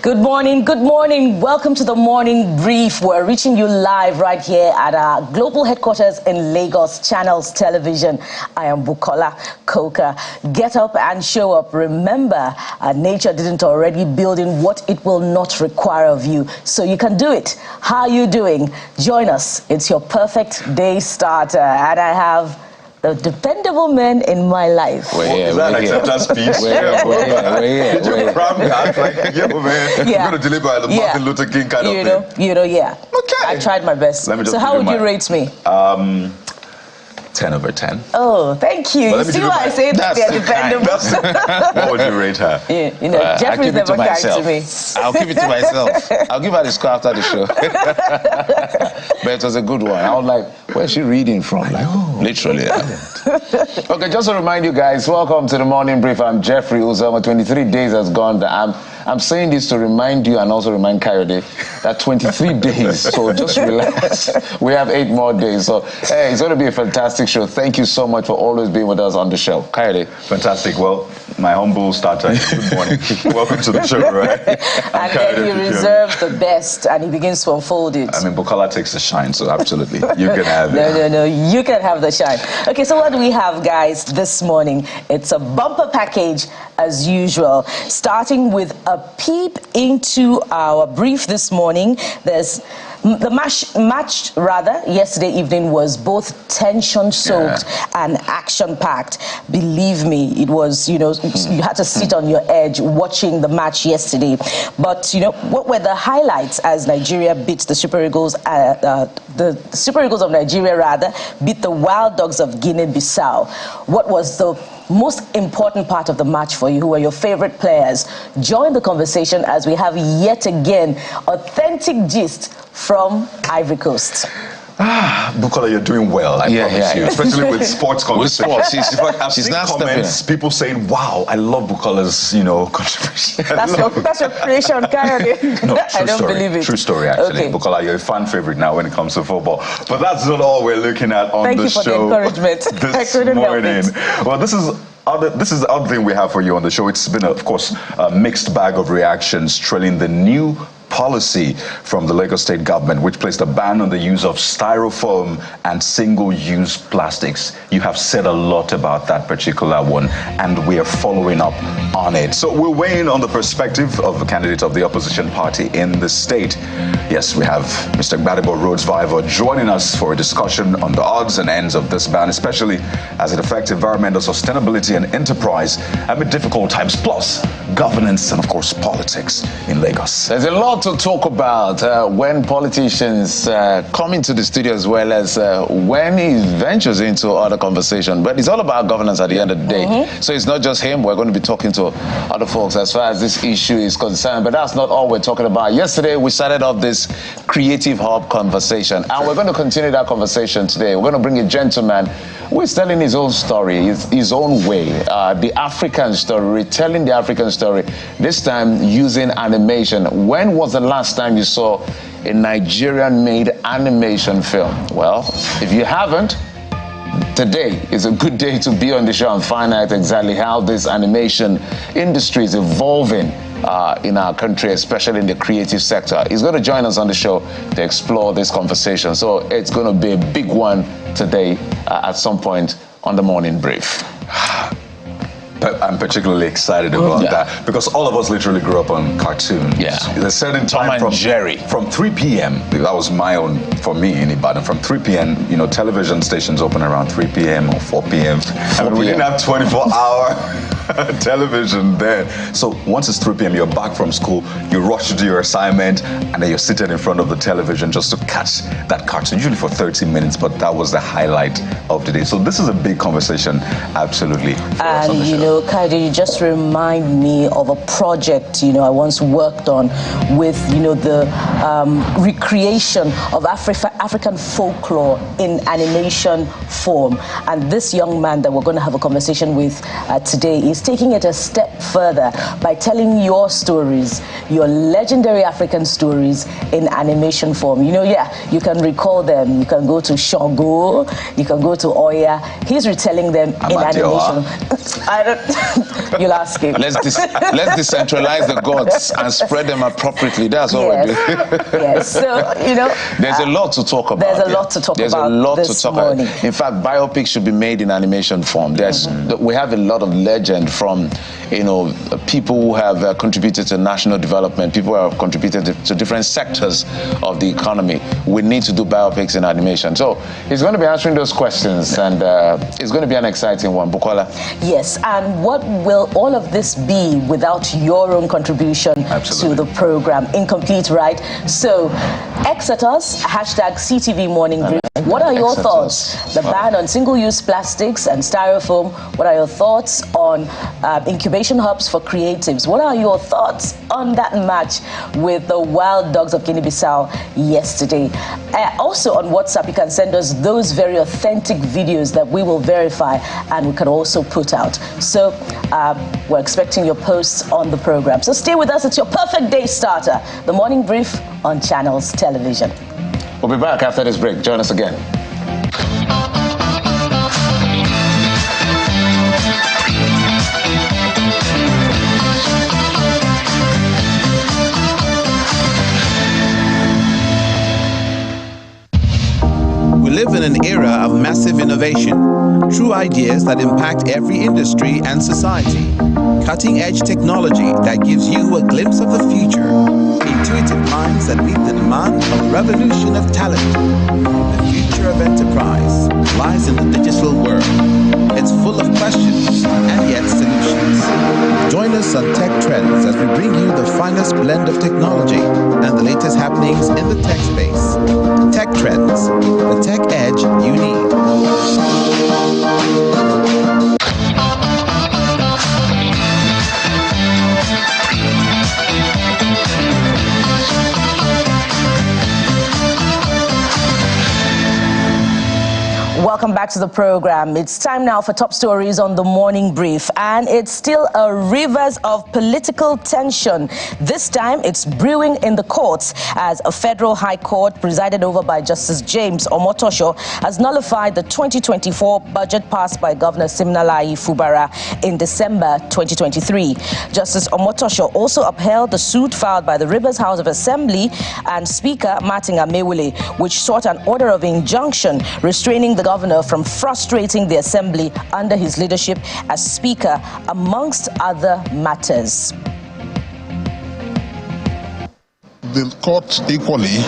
Good morning, good morning. Welcome to the Morning Brief. We're reaching you live right here at our global headquarters in Lagos, Channels Television. I am Bukola Koka. Get up and show up. Remember, nature didn't already build in what it will not require of you. So you can do it. How are you doing? Join us. It's your perfect day starter. And I have the dependable men in my life. Is that an acceptance speech? Did you cram that? Like, yo, man, you're going to deliver the Martin Luther King kind of thing. Yeah. Okay. I tried my best. So how would you rate me? 10 over 10. Oh, thank you. You see why I say that they're dependable? What would you rate her? Jeffrey's never kind to me. I'll keep it to myself. I'll give her the score after the show. But it was a good one. I was like, where's she reading from? Like, literally. Okay, just to remind you guys, welcome to the Morning Brief. I'm Jeffrey Uzoma. 23 days has gone. I'm saying this to remind you and also remind Coyote that 23 days, so just relax. We have 8 more days. So, hey, it's going to be a fantastic show. Thank you so much for always being with us on the show. Coyote. Fantastic. Well, my humble starter, good morning. Welcome to the show, right? And then he reserves the best and he begins to unfold it. I mean, Bukola takes the shine, so absolutely. You can have it. No, you can have the shine. Okay, so what do we have, guys, this morning? It's a bumper package as usual, starting with a peep into our brief this morning. There's the match yesterday evening was both tension-soaked and action-packed. Believe me, it was, you had to sit on your edge watching the match yesterday. But, what were the highlights as Nigeria beat the Super Eagles, the Super Eagles of Nigeria, beat the Wild Dogs of Guinea-Bissau? What was the most important part of the match for you? Who were your favorite players? Join the conversation as we have yet again authentic gist from Ivory Coast. Bukola, you're doing well, I promise you. Especially with sports conversations. With sports, she's not comments, people saying, wow, I love Bukola's, contribution. That's your creation, Karen. No, I don't believe it. True story, actually. Okay. Bukola, you're a fan favorite now when it comes to football. But that's not all we're looking at on the show. Thank you for the encouragement. This morning. Well, this is the other thing we have for you on the show. It's been, of course, a mixed bag of reactions trailing the new policy from the Lagos State government, which placed a ban on the use of styrofoam and single-use plastics. You have said a lot about that particular one, and we are following up on it. So we're weighing on the perspective of the candidate of the opposition party in the state. Yes, we have Mr. Gbadebo Rhodes Viver joining us for a discussion on the odds and ends of this ban, especially as it affects environmental sustainability and enterprise amid difficult times, plus governance and, of course, politics in Lagos. There's a lot to talk about when politicians come into the studio, as well as when he ventures into other conversation. But it's all about governance at the end of the day. So it's not just him. We're going to be talking to other folks as far as this issue is concerned. But that's not all we're talking about. Yesterday, we started off this Creative Hub conversation, and we're going to continue that conversation today. We're going to bring a gentleman who is telling his own story, his own way, the African story, retelling the African story, this time using animation. When was the last time you saw a Nigerian-made animation film? Well, if you haven't, today is a good day to be on the show and find out exactly how this animation industry is evolving in our country, especially in the creative sector. He's going to join us on the show to explore this conversation. So it's going to be a big one today at some point on the Morning Brief. I'm particularly excited about that because all of us literally grew up on cartoons. There's a certain time from 3 p.m. That was my own, for me in Ibadan. From 3 p.m., television stations open around 3 p.m. or 4 p.m. And we didn't have 24-hour television then. So once it's 3 p.m., you're back from school, you rush to do your assignment, and then you're seated in front of the television just to catch that cartoon, usually for 30 minutes, but that was the highlight of the day. So this is a big conversation, absolutely. And Kaide, you just remind me of a project, I once worked on with, the recreation of African folklore in animation form. And this young man that we're going to have a conversation with today is is taking it a step further by telling your stories, your legendary African stories in animation form. You know, you can recall them. You can go to Shango, you can go to Oya. He's retelling them in animation. I don't. You'll ask him. Let's decentralize the gods and spread them appropriately. That's all we're doing. Yes. So, you know, there's a lot to talk about. There's a lot to talk about this morning. In fact, biopics should be made in animation form. We have a lot of legend from, you know, people who have contributed to national development, people who have contributed to different sectors of the economy. We need to do biopics in animation. So he's going to be answering those questions, and it's going to be an exciting one. Bukola. Yes, and what will all of this be without your own contribution to the program? Incomplete, right? So, exit us, #CTV Morning Brief. What are your thoughts? The ban on single-use plastics and styrofoam. What are your thoughts on incubation hubs for creatives? What are your thoughts on that match with the Wild Dogs of Guinea-Bissau yesterday? Also on WhatsApp, you can send us those very authentic videos that we will verify and we can also put out. So we're expecting your posts on the program. So stay with us. It's your perfect day starter. The Morning Brief on Channels Television. We'll be back after this break. Join us again. We live in an era of massive innovation, true ideas that impact every industry and society, cutting-edge technology that gives you a glimpse of the future, intuitive minds that meet the demand of a revolution of talent. The future of enterprise lies in the digital world. It's full of questions and yet solutions. Join us on Tech Trends as we bring you the finest blend of technology and the latest happenings in the tech space. Tech Trends, the tech edge you need. Welcome back to the program. It's time now for top stories on the Morning Brief, and it's still a rivers of political tension. This time it's brewing in the courts as a federal high court presided over by Justice James Omotosho has nullified the 2024 budget passed by Governor Siminalayi Fubara in December 2023. Justice Omotosho also upheld the suit filed by the Rivers House of Assembly and Speaker Martin Amewule, which sought an order of injunction restraining the governor from frustrating the assembly under his leadership as speaker, amongst other matters. The court equally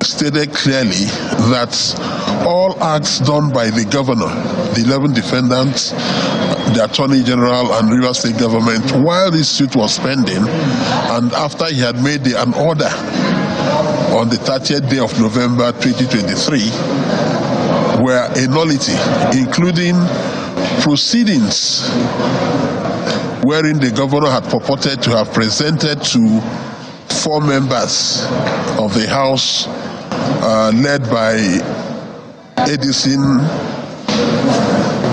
stated clearly that all acts done by the governor, the 11 defendants, the Attorney General and Rivers State government, while this suit was pending and after he had made an order on the 30th day of November 2023, were a nullity, including proceedings wherein the governor had purported to have presented to 4 members of the House led by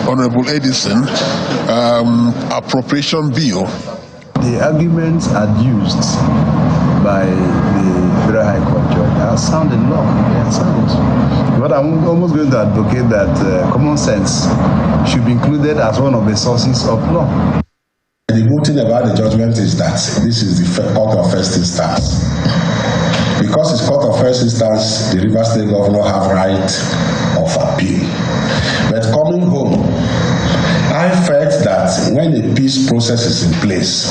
Honorable Edison, appropriation bill. The arguments adduced by the Federal High Court judge are sound in law. They are sound. But I'm almost going to advocate that common sense should be included as one of the sources of law. The good thing about the judgment is that this is the court of first instance. Because it's court of first instance, the Rivers State governor have right of appeal. But coming home, I felt that when a peace process is in place,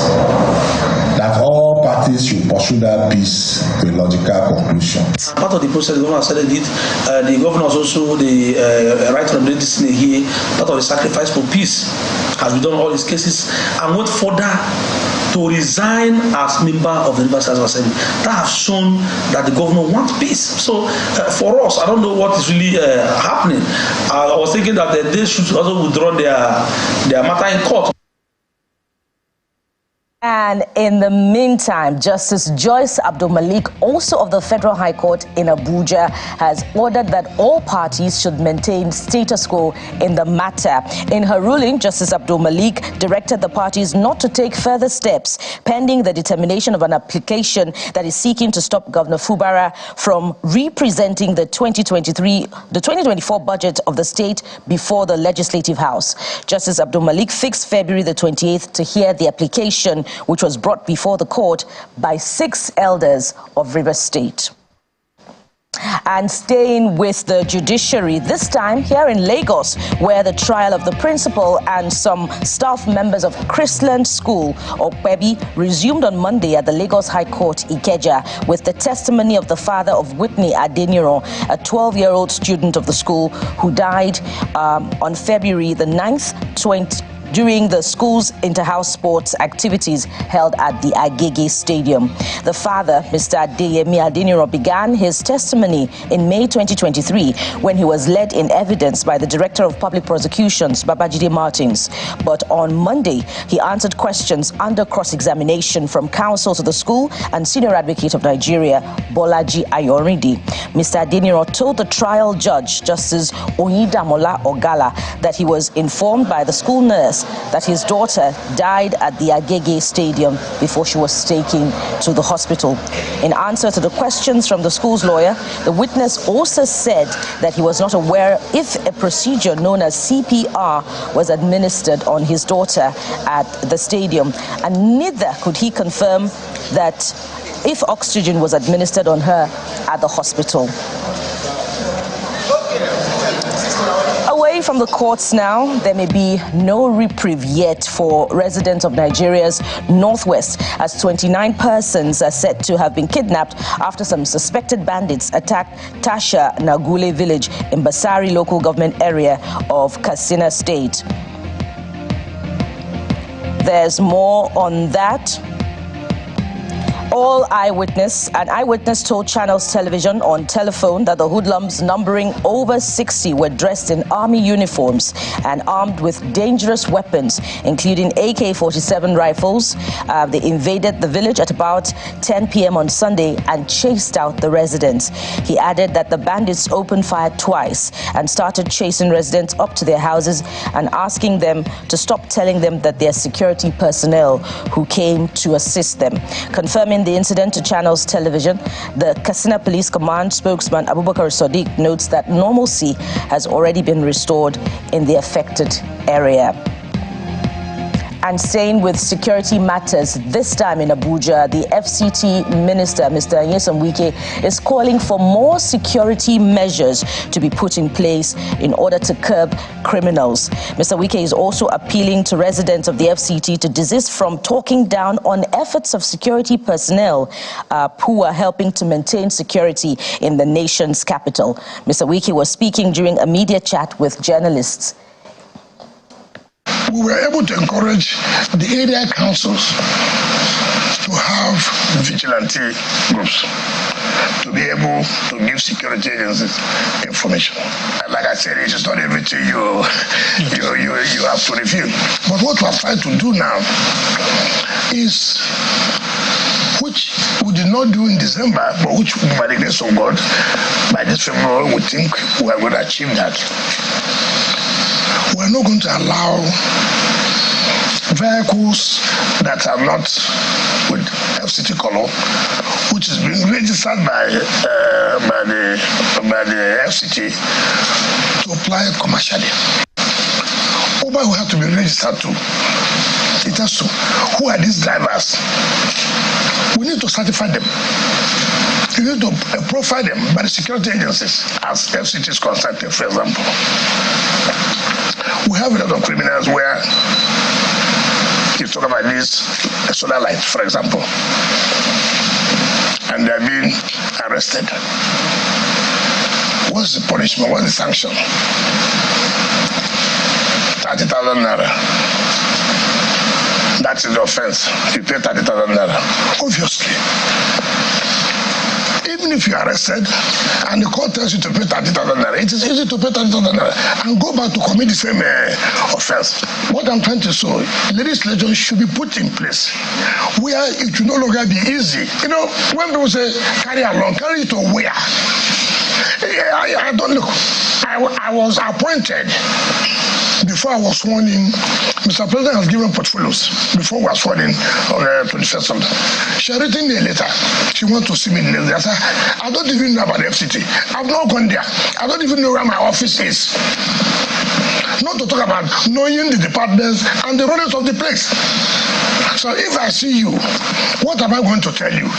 that all parties should pursue that peace to a logical conclusion. Part of the process, the governor said it. The governor has also the right of medicine here. Part of the sacrifice for peace has been done all his cases and went further to resign as member of the Rivers House of Assembly. That has shown that the governor wants peace. So for us, I don't know what is really happening. I was thinking that they should also withdraw their matter in court. And in the meantime, Justice Joyce Abdul-Malik, also of the Federal High Court in Abuja, has ordered that all parties should maintain status quo in the matter. In her ruling, Justice Abdul-Malik directed the parties not to take further steps pending the determination of an application that is seeking to stop Governor Fubara from representing the 2024 budget of the state before the Legislative House. Justice Abdul-Malik fixed February the 28th to hear the application, which was brought before the court by 6 elders of Rivers State. And staying with the judiciary, this time here in Lagos, where the trial of the principal and some staff members of Chrisland School, Okpebi, resumed on Monday at the Lagos High Court, Ikeja, with the testimony of the father of Whitney Adeniro, a 12-year-old student of the school who died on February the 9th, during the school's inter-house sports activities held at the Agege Stadium. The father, Mr. Adeyemi Adeniro, began his testimony in May 2023 when he was led in evidence by the Director of Public Prosecutions, Babajide Martins. But on Monday, he answered questions under cross-examination from counsel to the school and Senior Advocate of Nigeria, Bolaji Ayorinde. Mr. Adeniro told the trial judge, Justice Oyidamola Ogala, that he was informed by the school nurse that his daughter died at the Agege Stadium before she was taken to the hospital. In answer to the questions from the school's lawyer, the witness also said that he was not aware if a procedure known as CPR was administered on his daughter at the stadium, and neither could he confirm that if oxygen was administered on her at the hospital. Away from the courts now, there may be no reprieve yet for residents of Nigeria's northwest, as 29 persons are said to have been kidnapped after some suspected bandits attacked Tasha Nagule village in Basari local government area of Katsina State. There's more on that. An eyewitness told Channels Television on telephone that the hoodlums, numbering over 60, were dressed in army uniforms and armed with dangerous weapons, including AK-47 rifles. They invaded the village at about 10 p.m. on Sunday and chased out the residents. He added that the bandits opened fire twice and started chasing residents up to their houses and asking them to stop telling them that they're security personnel who came to assist them. Confirming the incident to Channels Television, the Katsina Police Command spokesman Abubakar Sadiq notes that normalcy has already been restored in the affected area. And staying with security matters, this time in Abuja, the FCT minister, Mr. Nyesom Wike, is calling for more security measures to be put in place in order to curb criminals. Mr. Wike is also appealing to residents of the FCT to desist from talking down on efforts of security personnel who are helping to maintain security in the nation's capital. Mr. Wike was speaking during a media chat with journalists. We were able to encourage the area councils to have vigilante groups to be able to give security agencies information. Like I said, it's not everything you have to review. But what we're trying to do now is, which we did not do in December, but which by the grace of God, by this February, we think we are going to achieve that. We're not going to allow vehicles that are not with FCT color, which is being registered by the FCT, to apply commercially. Uber will have to be registered too. It has to. Who are these drivers? We need to certify them. We need to profile them by the security agencies as FCT is concerned, for example. We have a lot of criminals where you talk about these solar lights, for example, and they're being arrested. What's the punishment? What's the sanction? 30,000 naira. That's the offense. You pay 30,000 naira. Obviously, if even if you are arrested and the court tells you to pay 30,000 naira, it is easy to pay 30,000 naira and go back to commit the same offense. What I'm trying to say, legislation should be put in place where it will no longer be easy. You know, when people say carry along, carry it to where? I don't look. I was appointed before I was sworn in. Mr. President has given portfolios before we were sworn in on the 21st. She had written a letter. She wants to see me in the letter. I said, I don't even know about the FCT. I've not gone there. I don't even know where my office is. Not to talk about knowing the departments and the roles of the place. So if I see you, what am I going to tell you?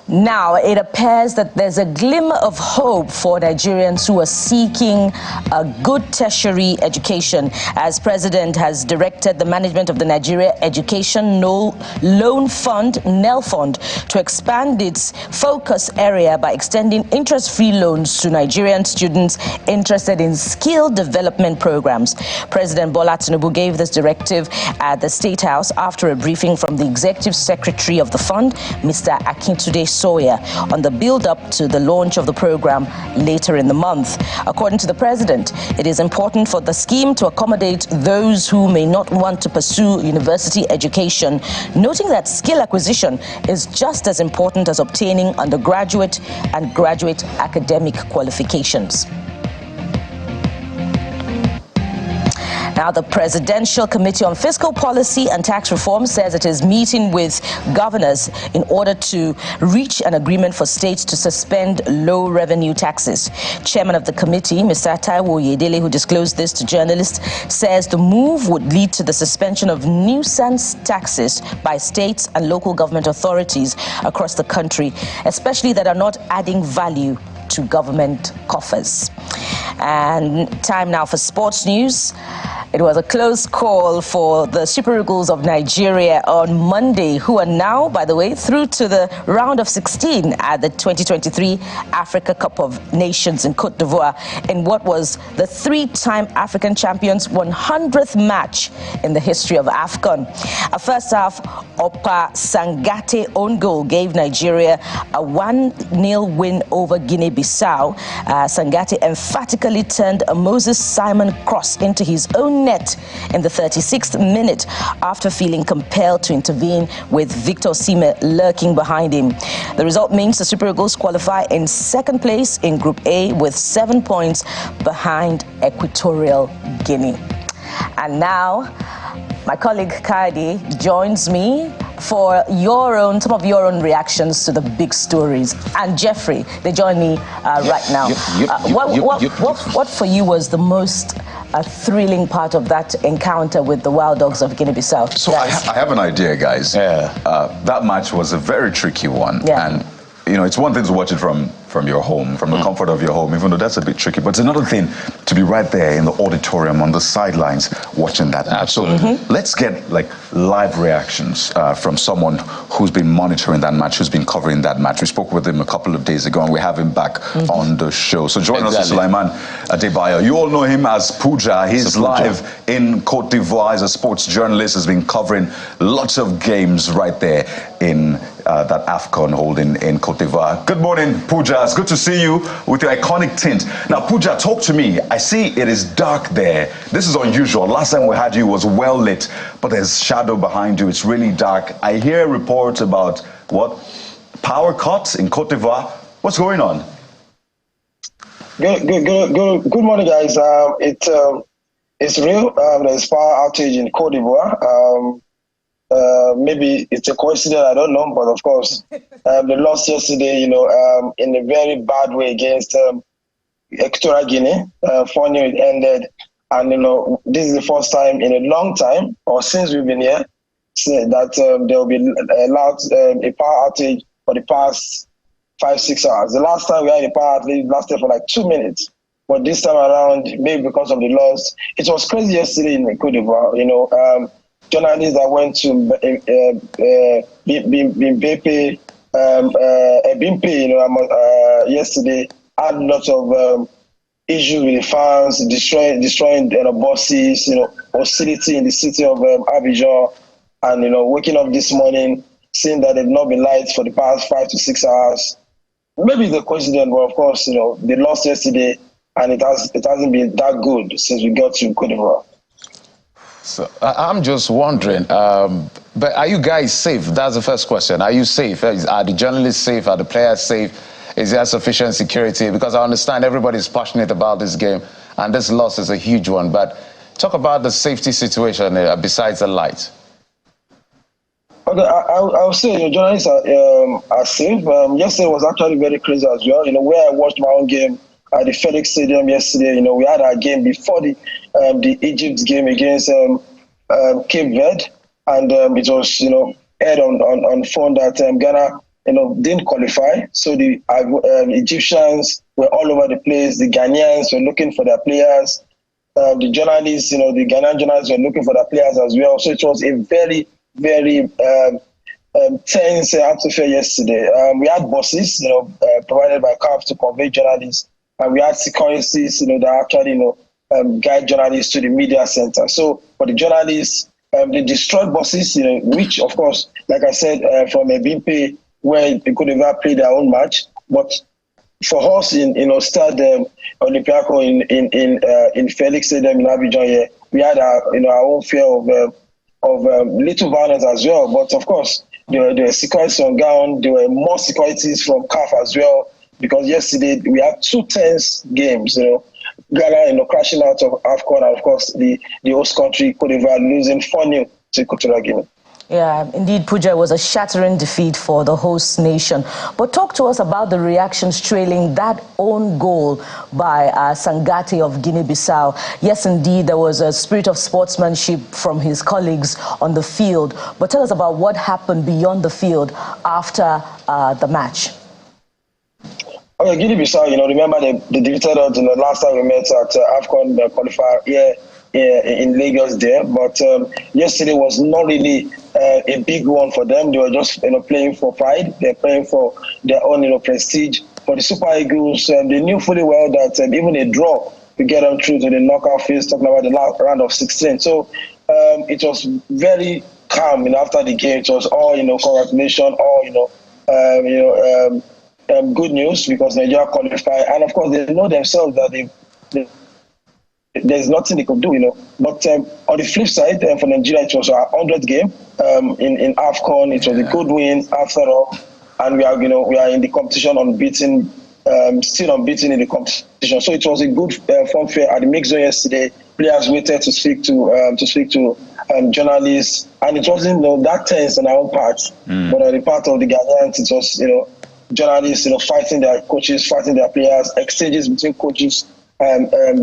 Now, it appears that there's a glimmer of hope for Nigerians who are seeking a good tertiary education, as President has directed the management of the Nigeria Education Loan Fund, NEL Fund, to expand its focus area by extending interest-free loans to Nigerian students interested in skill development programs. President Bola Tinubu gave this directive at the State House after a briefing from the Executive Secretary of the fund, Mr. Akintunde Sawyer, on the build-up to the launch of the program later in the month. According to the president, it is important for the scheme to accommodate those who may not want to pursue university education, noting that skill acquisition is just as important as obtaining undergraduate and graduate academic qualifications. Now, the Presidential Committee on Fiscal Policy and Tax Reform says it is meeting with governors in order to reach an agreement for states to suspend low revenue taxes. Chairman of the committee, Mr. Taiwo Oyedele, who disclosed this to journalists, says the move would lead to the suspension of nuisance taxes by states and local government authorities across the country, especially that are not adding value to government coffers. And time now for sports news. It was a close call for the Super Eagles of Nigeria on Monday, who are now, by the way, through to the round of 16 at the 2023 Africa Cup of Nations in Cote d'Ivoire, in what was the three-time African champions' 100th match in the history of AFCON. A first half, Opa Sangate own goal gave Nigeria a 1-0 win over Guinea-Bissau. Sangate emphatically turned a Moses Simon cross into his own net in the 36th minute after feeling compelled to intervene with Victor Osimhen lurking behind him. The result means the Super Eagles qualify in second place in Group A with 7 points behind Equatorial Guinea. And now, my colleague Kadi joins me for some of your own reactions to the big stories. And Jeffrey, they join me right now. What for you was the most thrilling part of that encounter with the Wild Dogs of Guinea-Bissau? So I have an idea, guys. Yeah. That match was a very tricky one. Yeah. And you know, it's one thing to watch it from your home, from the comfort of your home, even though that's a bit tricky. But it's another thing to be right there in the auditorium on the sidelines watching that match. So let's get like live reactions from someone who's been monitoring that match, who's been covering that match. We spoke with him a couple of days ago, and we have him back on the show. So join us, Sulaiman Adebayo. You all know him as Puja. He's live in Cote d'Ivoire. He's a sports journalist. Has been covering lots of games right there in that AFCON holding in Cote d'Ivoire. Good morning, Puja. It's good to see you with your iconic tint. Now, Puja, talk to me. I see it is dark there. This is unusual. Last time we had you was well lit, but there's shadow behind you. It's really dark. I hear reports about, what, power cuts in Cote d'Ivoire. What's going on? Good morning, guys. It's real. There's power outage in Cote d'Ivoire. Maybe it's a coincidence, I don't know, but of course, they lost yesterday, in a very bad way against Equatorial Guinea. 4-0 it ended, and this is the first time in a long time, or since we've been here, that there will be allowed a power outage for the past 5-6 hours. The last time we had a power outage lasted for like 2 minutes, but this time around, maybe because of the loss, it was crazy yesterday in Cote d'Ivoire. Journalists that went to Bimpe, yesterday had lots of issues with the fans, destroying buses, hostility in the city of Abidjan, and waking up this morning seeing that they've not been light for the past 5 to 6 hours. Maybe the coincidence, but of course, they lost yesterday, and it hasn't been that good since we got to Cote d'Ivoire. So I'm just wondering, but are you guys safe? That's the first question. Are you safe? Are the journalists safe? Are the players safe? Is there sufficient security? Because I understand everybody's passionate about this game, and this loss is a huge one. But talk about the safety situation besides the light. Okay, I would say journalists are safe. Yesterday was actually very crazy as well. Where I watched my own game at the FedEx Stadium yesterday. We had our game before the Egypt game against Cape Verde, and it was aired on phone that Ghana didn't qualify. So the Egyptians were all over the place. The Ghanaians were looking for their players. The journalists, the Ghanaian journalists were looking for their players as well. So it was a very, very tense atmosphere yesterday. We had buses, provided by CAF to convey journalists, and we had securities, that actually, guide journalists to the media center. So for the journalists, they destroyed buses, which, of course, like I said, from a Bimpe, where they could have played their own match, but for us in Stade Olympiaco in Felix Stadium in Abidjan here, we had our own fear of little violence as well. But of course, there were security on ground. There were more securities from CAF as well, because yesterday we had 2 tense games. Ghana, crashing out of AFCON, and of course the host country Cote d'Ivoire losing 4-0 to Equatorial Guinea. Yeah, indeed, Puja, was a shattering defeat for the host nation. But talk to us about the reactions trailing that own goal by Sangate of Guinea-Bissau. Yes, indeed, there was a spirit of sportsmanship from his colleagues on the field. But tell us about what happened beyond the field after the match. Okay, Guinea-Bissau, remember they defeated us in the last time we met at AFCON qualifier here in Lagos there. But yesterday was not really a big one for them. They were just playing for pride. They're playing for their own prestige. For the Super Eagles, they knew fully well that even a draw to get them through to the knockout phase, talking about the last round of 16. So it was very calm after the game. It was all congratulations, all good news, because Nigeria qualified, and of course they know themselves that there's nothing they could do, But on the flip side, for Nigeria, it was our 100th game in AFCON. It was a good win after all, and we are in the competition unbeaten, still unbeaten in the competition. So it was a good fanfare at the mix zone yesterday. Players waited to speak to journalists, and it wasn't that tense on our own part, but on the part of the Ghanaians, it was journalists fighting their coaches, fighting their players, exchanges between coaches,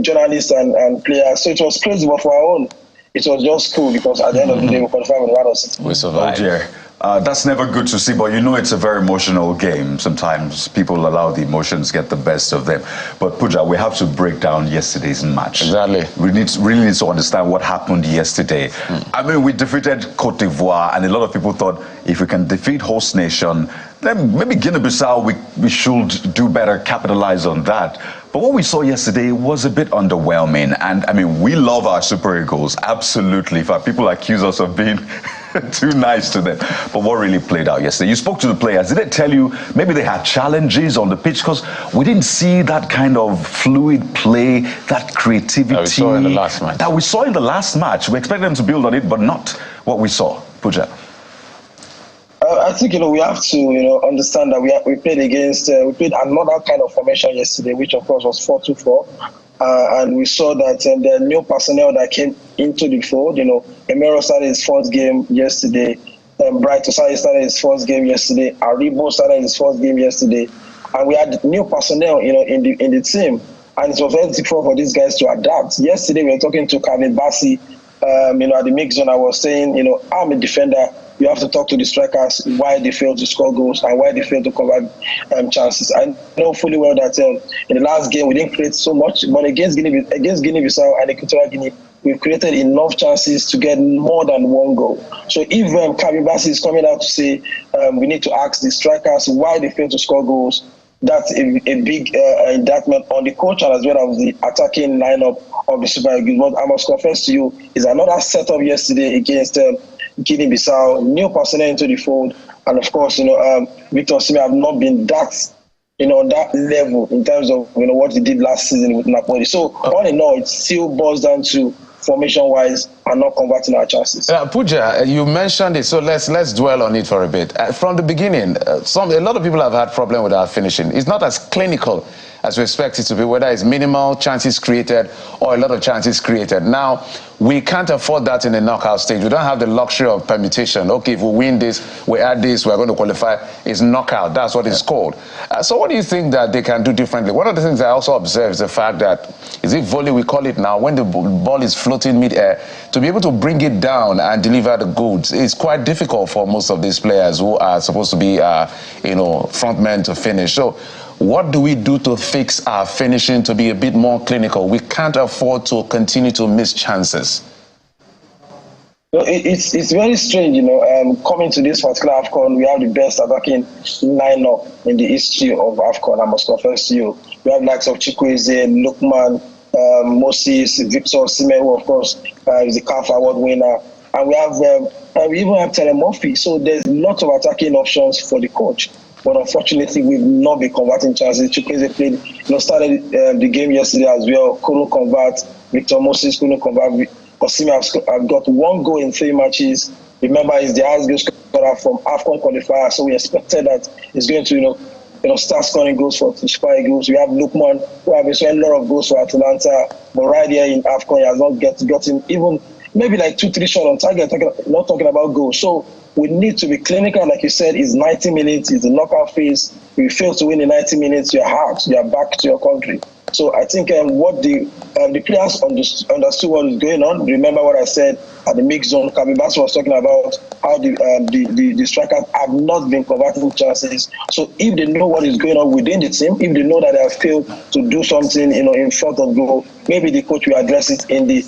journalists and players. So it was crazy, but for our own, it was just cool, because at the end of the day, we qualified with 1 of 6. We survived. Oh dear. That's never good to see, but it's a very emotional game. Sometimes people allow the emotions get the best of them. But Puja, we have to break down yesterday's match. Exactly. We really need to understand what happened yesterday. I mean, we defeated Cote d'Ivoire, and a lot of people thought if we can defeat host nation, then maybe Guinea-Bissau, we should do better, capitalize on that. But what we saw yesterday was a bit underwhelming. And I mean, we love our Super Eagles, absolutely. In fact, people accuse us of being too nice to them. But what really played out yesterday? You spoke to the players. Did they tell you maybe they had challenges on the pitch? Because we didn't see that kind of fluid play, that creativity that we saw in the last match. We expect them to build on it, but not what we saw. Puja. I think we have to understand that we played against we played another kind of formation yesterday, which of course was 4-2-4, and we saw that there are new personnel that came into the fold. Emero started his 4th game yesterday. Bright Osai started his 1st game yesterday. Aribo started his 1st game yesterday, and we had new personnel in the team, and it was very difficult for these guys to adapt. Yesterday we were talking to Kevin Bassi, at the mix zone. I was saying, I'm a defender. You have to talk to the strikers why they fail to score goals and why they fail to cover chances. I know fully well that in the last game we didn't create so much, but against Guinea-Bissau and Equatorial Guinea, we've created enough chances to get more than 1 goal. So if Kabibasi is coming out to say we need to ask the strikers why they fail to score goals, that's a big indictment on the coach and as well as the attacking lineup of the Super Eagles. But I must confess to you, is another setup yesterday against Guinea-Bissau, new personnel into the fold, And of course, Victor Osimhen have not been that, that level in terms of, what he did last season with Napoli. So all in all, it still boils down to formation-wise and not converting our chances. Puja, you mentioned it, so let's dwell on it for a bit. From the beginning, a lot of people have had problem with our finishing. It's not as clinical as we expect it to be, whether it's minimal chances created or a lot of chances created. Now, we can't afford that in the knockout stage. We don't have the luxury of permutation. Okay, if we win this, we add this, we're going to qualify. It's knockout. That's what it's called. So what do you think that they can do differently? One of the things I also observe is the fact that, is it volley we call it now, when the ball is floating mid-air, to be able to bring it down and deliver the goods, it's quite difficult for most of these players who are supposed to be, front men to finish. So what do we do to fix our finishing to be a bit more clinical? We can't afford to continue to miss chances. It's very strange, coming to this particular AFCON, we have the best attacking lineup in the history of AFCON, I must confess to you. We have likes of Chukwueze, Lookman, Moses, Victor Osimhen, who of course is the CAF Award winner. And we even have Telemorphy. So there's lots of attacking options for the coach. But unfortunately, we've not been converting chances. Chukwueze played, started the game yesterday as well. Couldn't convert. Victor Moses couldn't convert. Osimhen have got 1 goal in 3 matches. Remember, he's the highest goal scorer from AFCON qualifier, so we expected that he's going to, start scoring goals for Super Eagles. We have Lookman, who have been scoring a lot of goals for Atalanta, but right here in AFCON, he has not gotten even maybe like 2-3 shots on target. Not talking about goals. So we need to be clinical, like you said. It's 90 minutes. It's the knockout phase. If you fail to win in 90 minutes, you're out. You're back to your country. So I think what the players understood what was going on. Remember what I said at the mix zone. Kabibas was talking about how the strikers have not been converting chances. So if they know what is going on within the team, if they know that they have failed to do something, in front of goal, maybe the coach will address it in the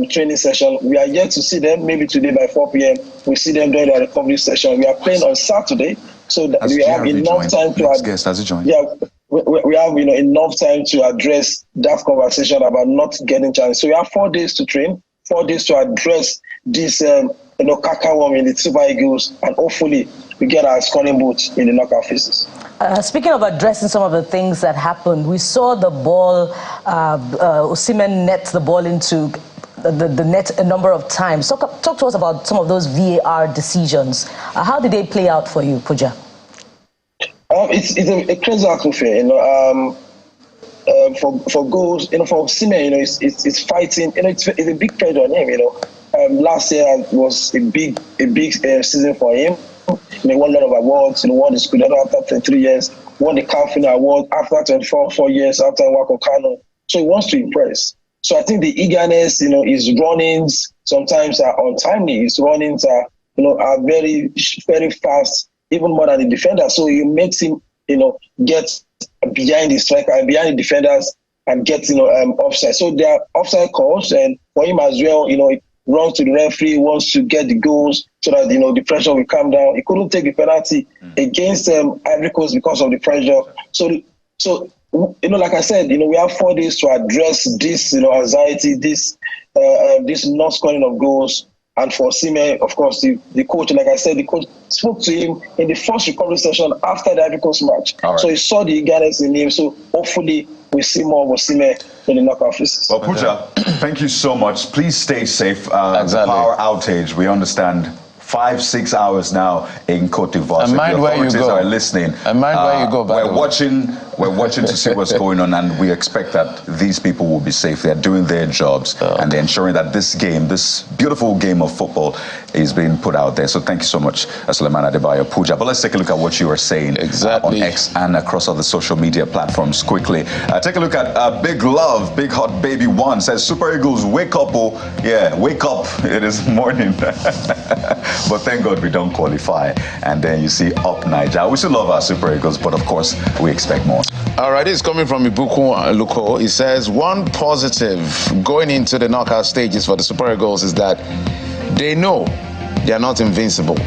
training session. We are yet to see them. Maybe today by 4 p.m. we see them during the recovery session. We are playing on Saturday, so that we have enough time to. Yeah. We have enough time to address that conversation about not getting chances. So we have 4 days to train, 4 days to address this cacaworm in the Super Eagles, and hopefully we get our scoring boots in the knockout phases. Speaking of addressing some of the things that happened, we saw the ball, Osimhen net the ball into the net a number of times. Talk to us about some of those VAR decisions. How did they play out for you, Puja? It's a crazy atmosphere, for goals, for Osimhen, it's fighting, it's a big pressure on him, last year was a big season for him. He won a lot of awards, won the Scudetto after 3 years, won the CAF award after 4 years after Wako Kano. So he wants to impress. So I think the eagerness, his runnings sometimes are untimely. His runnings are very, very fast, even more than the defender. So it makes him, get behind the striker and behind the defenders and get, offside. So there are offside calls, and for him as well, he runs to the referee, wants to get the goals so that, the pressure will calm down. He couldn't take the penalty against Ivory Coast because of the pressure. So like I said, we have 4 days to address this, anxiety, this not scoring of goals. And for Osimhen, of course, the coach, like I said, the coach spoke to him in the first recovery session after the Ivory Coast match. Right. So he saw the eagerness in him. So hopefully we see more of Osimhen in the knockout phases. Well, Puja, thank you so much. Please stay safe. The power outage, we understand. 5-6 hours now in Cote d'Ivoire. And mind where you go. Are listening. And mind where you go. We're watching to see what's going on, and we expect that these people will be safe. They're doing their jobs, and they're ensuring that this game, this beautiful game of football, is being put out there. So thank you so much, Suleiman Adebayo, Puja. But let's take a look at what you were saying on X and across other social media platforms quickly. Take a look at Big Love, Big Hot Baby One says, Super Eagles, wake up, oh. Yeah, wake up. It is morning. But thank God we don't qualify. And then you see Up Niger. We still love our Super Eagles, but of course, we expect more. All right, it's coming from Ibuku Luko. He says, one positive going into the knockout stages for the Super Eagles is that they know they are not invincible.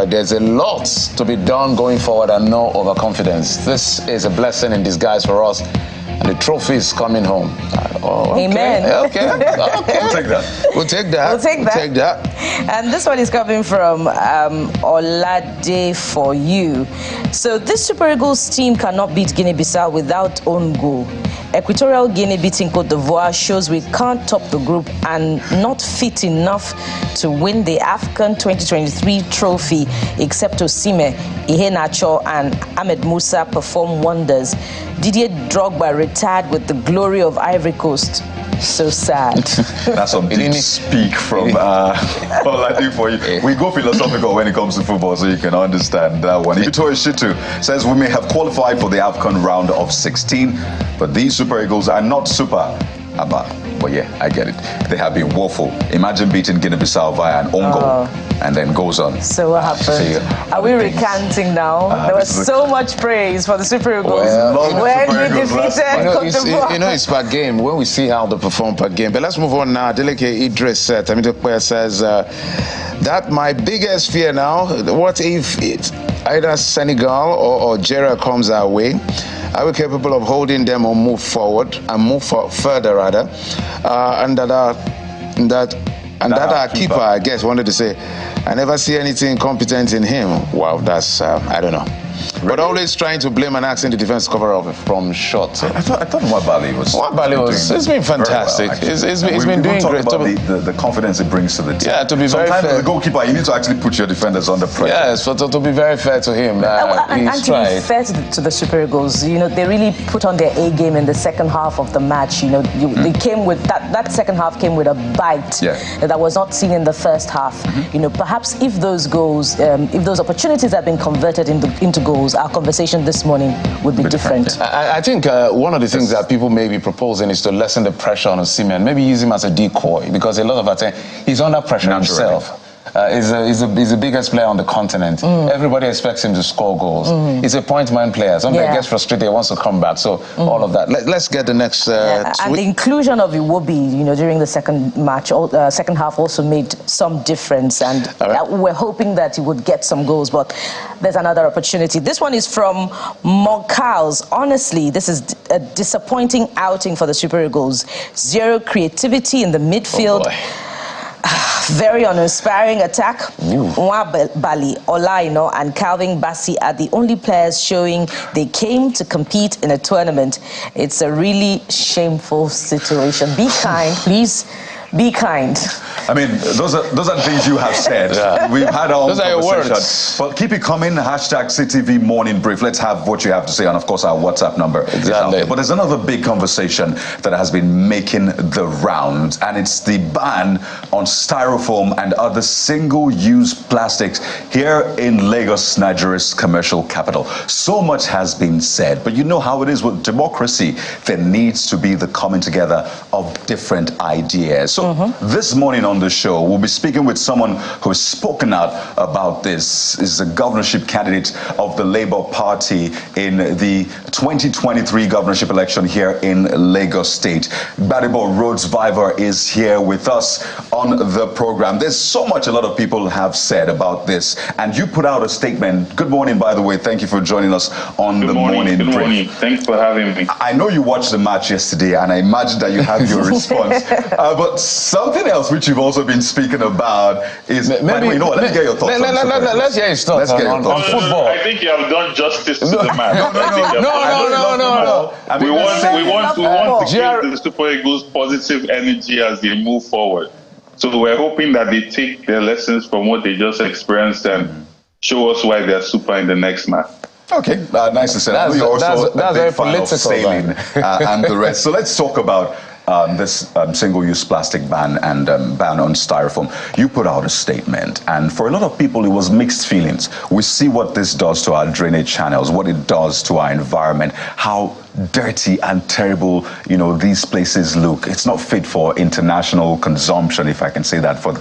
There's a lot to be done going forward and no overconfidence. This is a blessing in disguise for us, and the trophy is coming home. Oh, okay. Amen. Okay. We'll take that. We'll take that. We'll take that. Take that. And this one is coming from Olade for you. So this Super Eagles team cannot beat Guinea-Bissau without own goal. Equatorial Guinea beating Cote d'Ivoire shows we can't top the group and not fit enough to win the AFCON 2023 trophy, except Osimhen, Iheanacho and Ahmed Musa perform wonders. Didier Drogba retired with the glory of Ivory Coast. So sad. That's some deep speak from Olade for you. We go philosophical when it comes to football, so you can understand that one. Ibitoye Shitu says we may have qualified for the AFCON round of 16, but these Super Eagles are not super. But yeah, I get it. They have been woeful. Imagine beating Guinea-Bissau via an own goal and then goes on. So what happened? Are we recanting now? There was so much praise for the Super Eagles when we defeated Cote d'Ivoire. It's per game when we see how they perform per game. But let's move on now. Deleke Idris Tamitope says that my biggest fear now, what if either Senegal or Algeria comes our way? Are we capable of holding them or move forward and move further rather? And that our keeper, I guess, wanted to say, I never see anything competent in him. Wow, that's I don't know. But always trying to blame and asking the defense to cover up from short. I thought Nwabali was. It's been fantastic. Well, it's been doing great. About the confidence it brings to the team. Yeah, to be very fair. Sometimes as a goalkeeper, you need to actually put your defenders under pressure. Yes, but to be very fair to him, and to be fair to the Super Eagles, they really put on their A game in the second half of the match. They came with that second half came with a bite that was not seen in the first half. Perhaps if those goals, if those opportunities have been converted into goals, our conversation this morning would be different. I think one of the things that people may be proposing is to lessen the pressure on Osimhen, maybe use him as a decoy, because a lot of the time he's under pressure himself. He's the biggest player on the continent. Everybody expects him to score goals. He's a point man player. Sometimes he gets frustrated, he wants to come back. So all of that. Let's get the next. And the inclusion of Iwobi, during the second match, second half also made some difference. And we're hoping that he would get some goals, but there's another opportunity. This one is from Monkals. Honestly, this is a disappointing outing for the Super Eagles. Zero creativity in the midfield. Very uninspiring attack. Nwabali, Olaino, and Calvin Bassey are the only players showing they came to compete in a tournament. It's a really shameful situation. Be kind, please. Be kind. I mean, those are things you have said. We've had our own conversation. But keep it coming. Hashtag CTV Morning Brief. Let's have what you have to say, and of course our WhatsApp number. Exactly. But there's another big conversation that has been making the rounds, and it's the ban on styrofoam and other single-use plastics here in Lagos, Nigeria's commercial capital. So much has been said, but you know how it is with democracy. There needs to be the coming together of different ideas. So this morning on the show, we'll be speaking with someone who has spoken out about this. Is a governorship candidate of the Labour Party in the 2023 governorship election here in Lagos State. Gbadebo Rhodes Viver is here with us on the program. There's so much a lot of people have said about this, and you put out a statement. Good morning, by the way. Thank you for joining us on the morning brief. Good morning. Thanks for having me. I know you watched the match yesterday, and I imagine that you have your response. But something else which you've also been speaking about is maybe let me get your thoughts. Let's hear his thoughts on football. I think you have done justice to the match. No. We want to give the Super Eagles positive energy as they move forward. So we're hoping that they take their lessons from what they just experienced and show us why they're super in the next match. Okay, nice to say. That's very political, sailing and the rest. So let's talk about this single-use plastic ban and ban on styrofoam. You put out a statement, and for a lot of people, it was mixed feelings. We see what this does to our drainage channels, what it does to our environment, how dirty and terrible, these places look. It's not fit for international consumption, if I can say that, for the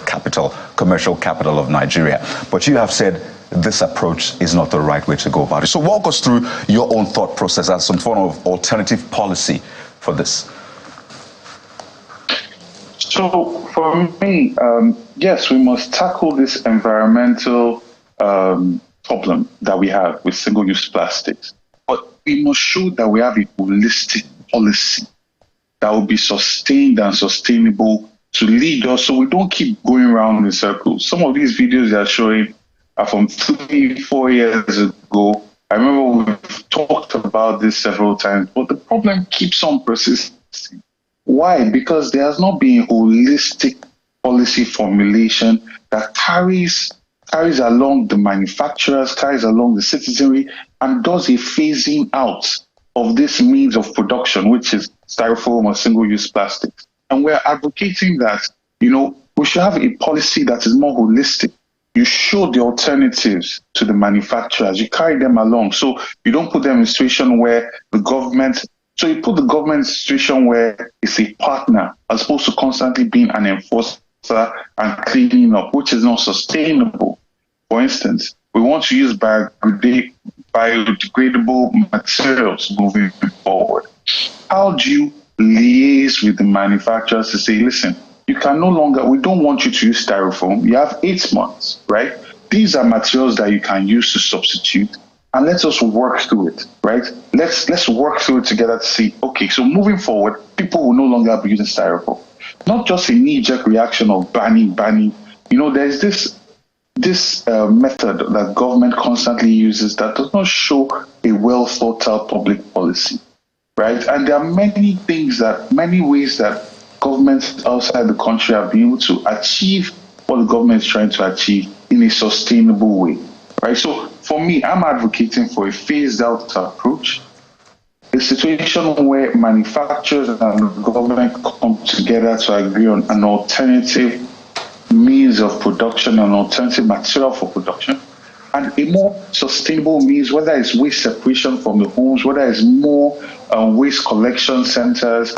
commercial capital of Nigeria. But you have said this approach is not the right way to go about it. So walk us through your own thought process as some form of alternative policy for this. So for me, yes, we must tackle this environmental problem that we have with single-use plastics. But we must show that we have a holistic policy that will be sustained and sustainable to lead us so we don't keep going around in circles. Some of these videos they are showing are from 3-4 years ago. I remember we've talked about this several times, but the problem keeps on persisting. Why? Because there has not been holistic policy formulation that carries along the manufacturers, carries along the citizenry, and does a phasing out of this means of production, which is styrofoam or single-use plastics. And we're advocating that, we should have a policy that is more holistic. You show the alternatives to the manufacturers, you carry them along. So you don't put them in a situation where so you put the government in a situation where it's a partner as opposed to constantly being an enforcer and cleaning up, which is not sustainable. For instance, we want to use biodegradable materials moving forward. How do you liaise with the manufacturers to say, listen, we don't want you to use styrofoam. You have 8 months, right? These are materials that you can use to substitute, and let us work through it, right? Let's work through it together to see, okay, so moving forward, people will no longer be using styrofoam. Not just a knee-jerk reaction of banning. There's this method that government constantly uses that does not show a well-thought-out public policy, right? And there are many ways that governments outside the country have been able to achieve what the government is trying to achieve in a sustainable way, right? So for me, I'm advocating for a phased-out approach, a situation where manufacturers and the government come together to agree on an alternative means of production, an alternative material for production, and a more sustainable means, whether it's waste separation from the homes, whether it's more waste collection centers,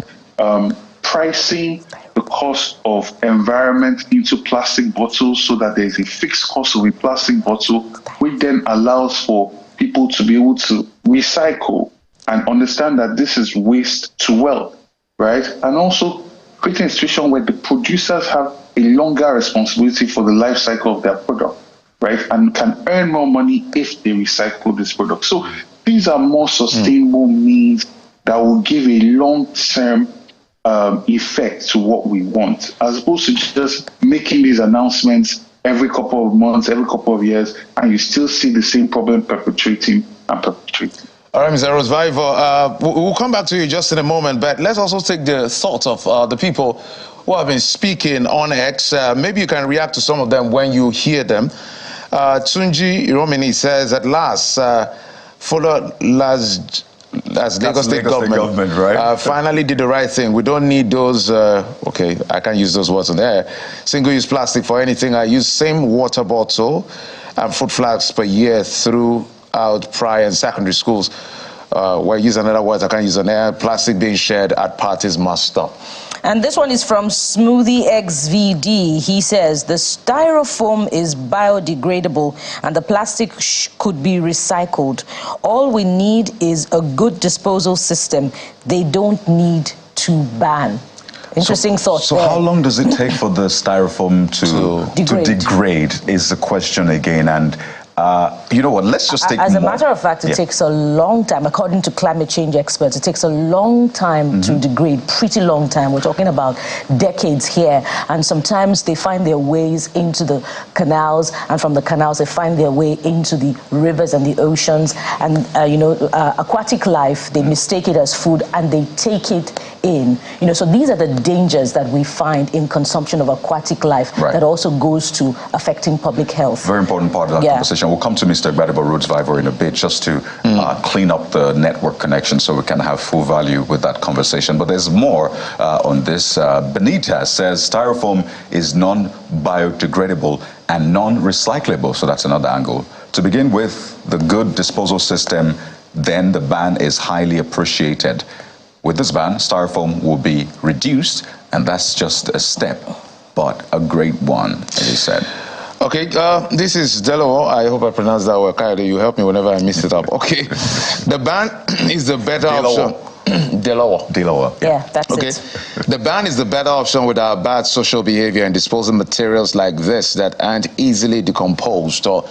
pricing the cost of environment into plastic bottles so that there's a fixed cost of a plastic bottle, which then allows for people to be able to recycle and understand that this is waste to wealth, right? And also creating a situation where the producers have a longer responsibility for the life cycle of their product, right? And can earn more money if they recycle this product. So these are more sustainable means that will give a long-term effect to what we want, as opposed to just making these announcements every couple of months, every couple of years, and you still see the same problem perpetuating. All right, Mr. Roseviver, we'll come back to you just in a moment, but let's also take the thoughts of the people who have been speaking on X. Maybe you can react to some of them when you hear them. Tunji Romini says, at last, follow LASG, as Lagos State government right? Finally did the right thing. We don't need those, okay, I can't use those words in there, single-use plastic for anything. I use same water bottle and food flasks per year throughout primary and secondary schools. Where I use another word I can't use on air. Plastic being shared at parties must stop. And this one is from Smoothie XVD. He says, the styrofoam is biodegradable and the plastic could be recycled. All we need is a good disposal system. They don't need to ban. Interesting thought. So how long does it take for the styrofoam to degrade is the question again. And you know what, let's just take As a matter of fact, it takes a long time. According to climate change experts, it takes a long time to degrade, pretty long time. We're talking about decades here. And sometimes they find their ways into the canals, and from the canals they find their way into the rivers and the oceans. And, aquatic life, they mistake it as food and they take it in. So these are the dangers that we find in consumption of aquatic life that also goes to affecting public health. Very important part of that conversation. We'll come to Mr. Gbadebo Roseviver in a bit just to clean up the network connection so we can have full value with that conversation. But there's more on this. Benitez says styrofoam is non-biodegradable and non-recyclable. So that's another angle. To begin with, the good disposal system, then the ban is highly appreciated. With this ban, styrofoam will be reduced, and that's just a step, but a great one, as he said. Okay, this is Delaware. I hope I pronounced that well. Kayode, you help me whenever I mess it up. Okay, the ban is the better option. Delaware. Yeah, that's it. The ban is the better option with our bad social behavior and disposing materials like this that aren't easily decomposed. Or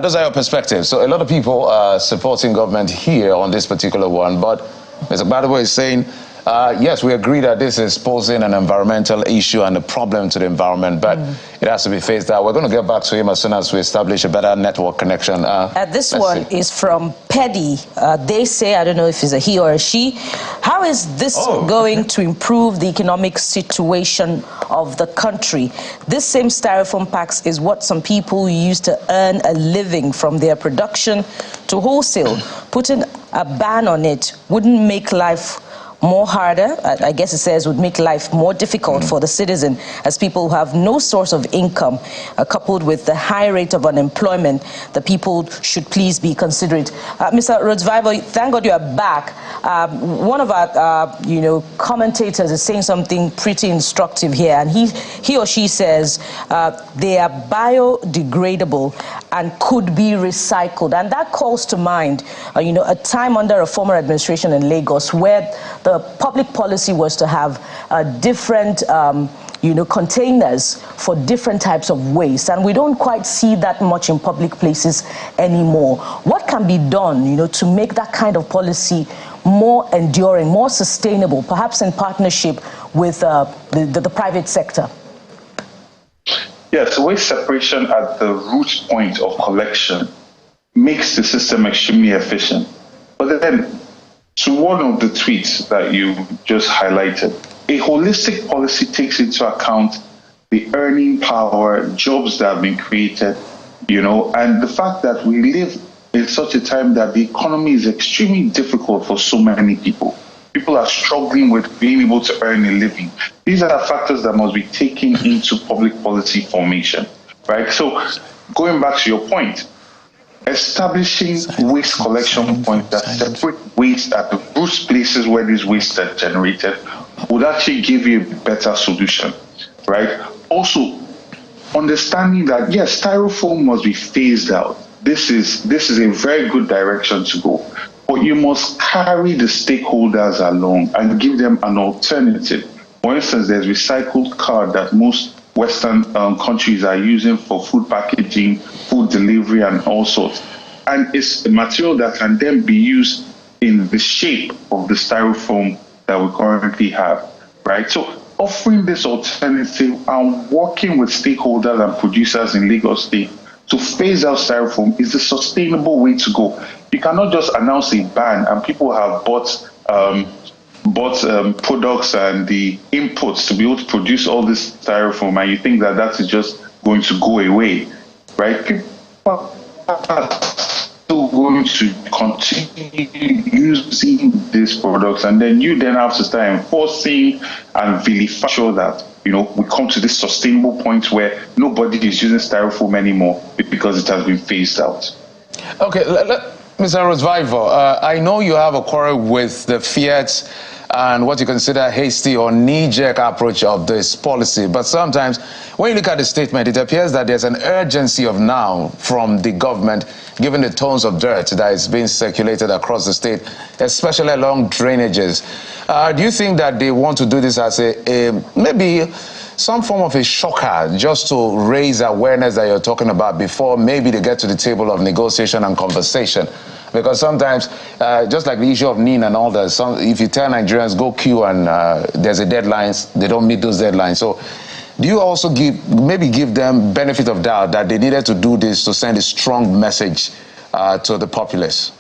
those are your perspectives. So a lot of people are supporting government here on this particular one, but Mr. Gbadebo is saying Yes, we agree that this is posing an environmental issue and a problem to the environment, but it has to be faced out. We're going to get back to him as soon as we establish a better network connection. This one is from Paddy. They say, I don't know if it's a he or a she, how is this going to improve the economic situation of the country? This same styrofoam packs is what some people use to earn a living from their production to wholesale. Putting a ban on it wouldn't make life more harder, I guess it says, would make life more difficult for the citizen, as people who have no source of income, coupled with the high rate of unemployment. The people should please be considerate. Mr. Rodsvival, thank God you are back. One of our, commentators is saying something pretty instructive here, and he or she says they are biodegradable and could be recycled, and that calls to mind, a time under a former administration in Lagos where the public policy was to have different, containers for different types of waste, and we don't quite see that much in public places anymore. What can be done, to make that kind of policy more enduring, more sustainable, perhaps in partnership with the private sector? Yes, waste separation at the root point of collection makes the system extremely efficient. But then, to one of the tweets that you just highlighted, a holistic policy takes into account the earning power, jobs that have been created, and the fact that we live in such a time that the economy is extremely difficult for so many people. People are struggling with being able to earn a living. These are the factors that must be taken into public policy formation, right? So going back to your point, establishing waste collection points that separate waste at the root places where these wastes are generated would actually give you a better solution, right? Also, understanding that, yes, styrofoam must be phased out. This is a very good direction to go, but you must carry the stakeholders along and give them an alternative. For instance, there's recycled card that most Western countries are using for food packaging, food delivery, and all sorts. And it's a material that can then be used in the shape of the styrofoam that we currently have, right? So offering this alternative and working with stakeholders and producers in Lagos State to phase out styrofoam is the sustainable way to go. You cannot just announce a ban and people have bought products and the inputs to be able to produce all this styrofoam, and you think that that is just going to go away, right? People are still going to continue using these products, and then you then have to start enforcing and vilify that, we come to this sustainable point where nobody is using styrofoam anymore because it has been phased out. Okay, Mr. Rodsvival, I know you have a quarrel with the fiat and what you consider hasty or knee-jerk approach of this policy. But sometimes, when you look at the statement, it appears that there's an urgency of now from the government, given the tons of dirt that is being circulated across the state, especially along drainages. Do you think that they want to do this as maybe some form of a shocker, just to raise awareness that you're talking about before maybe they get to the table of negotiation and conversation? Because sometimes, just like the issue of NIN and all that, if you tell Nigerians go queue and there's a deadline, they don't meet those deadlines. So do you also give them benefit of doubt that they needed to do this to send a strong message to the populace?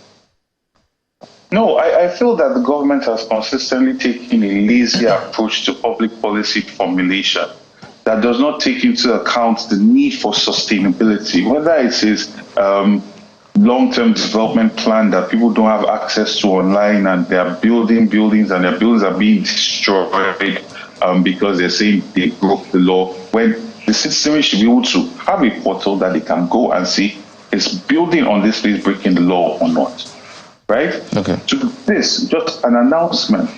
No, I feel that the government has consistently taken a lazy approach to public policy formulation that does not take into account the need for sustainability, whether it is long-term development plan that people don't have access to online, and they are building buildings and their buildings are being destroyed because they're saying they broke the law, when the citizenry should be able to have a portal that they can go and see is building on this place breaking the law or not, right? Okay. So this, just an announcement.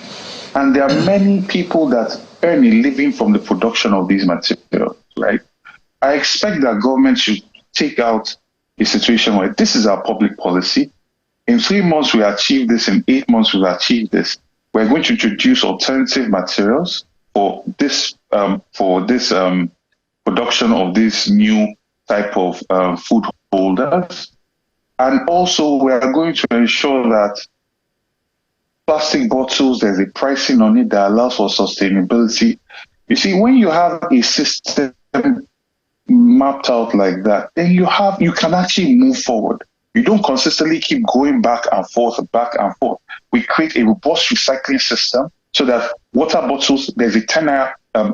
And there are many people that earn a living from the production of these materials, right? I expect that government should take out a situation where this is our public policy. In 3 months, we achieve this. In 8 months, we'll achieve this. We're going to introduce alternative materials for this production of this new type of food holders. And also, we are going to ensure that plastic bottles, there's a pricing on it that allows for sustainability. You see, when you have a system mapped out like that, then you can actually move forward. You don't consistently keep going back and forth. We create a robust recycling system so that water bottles, there's a 10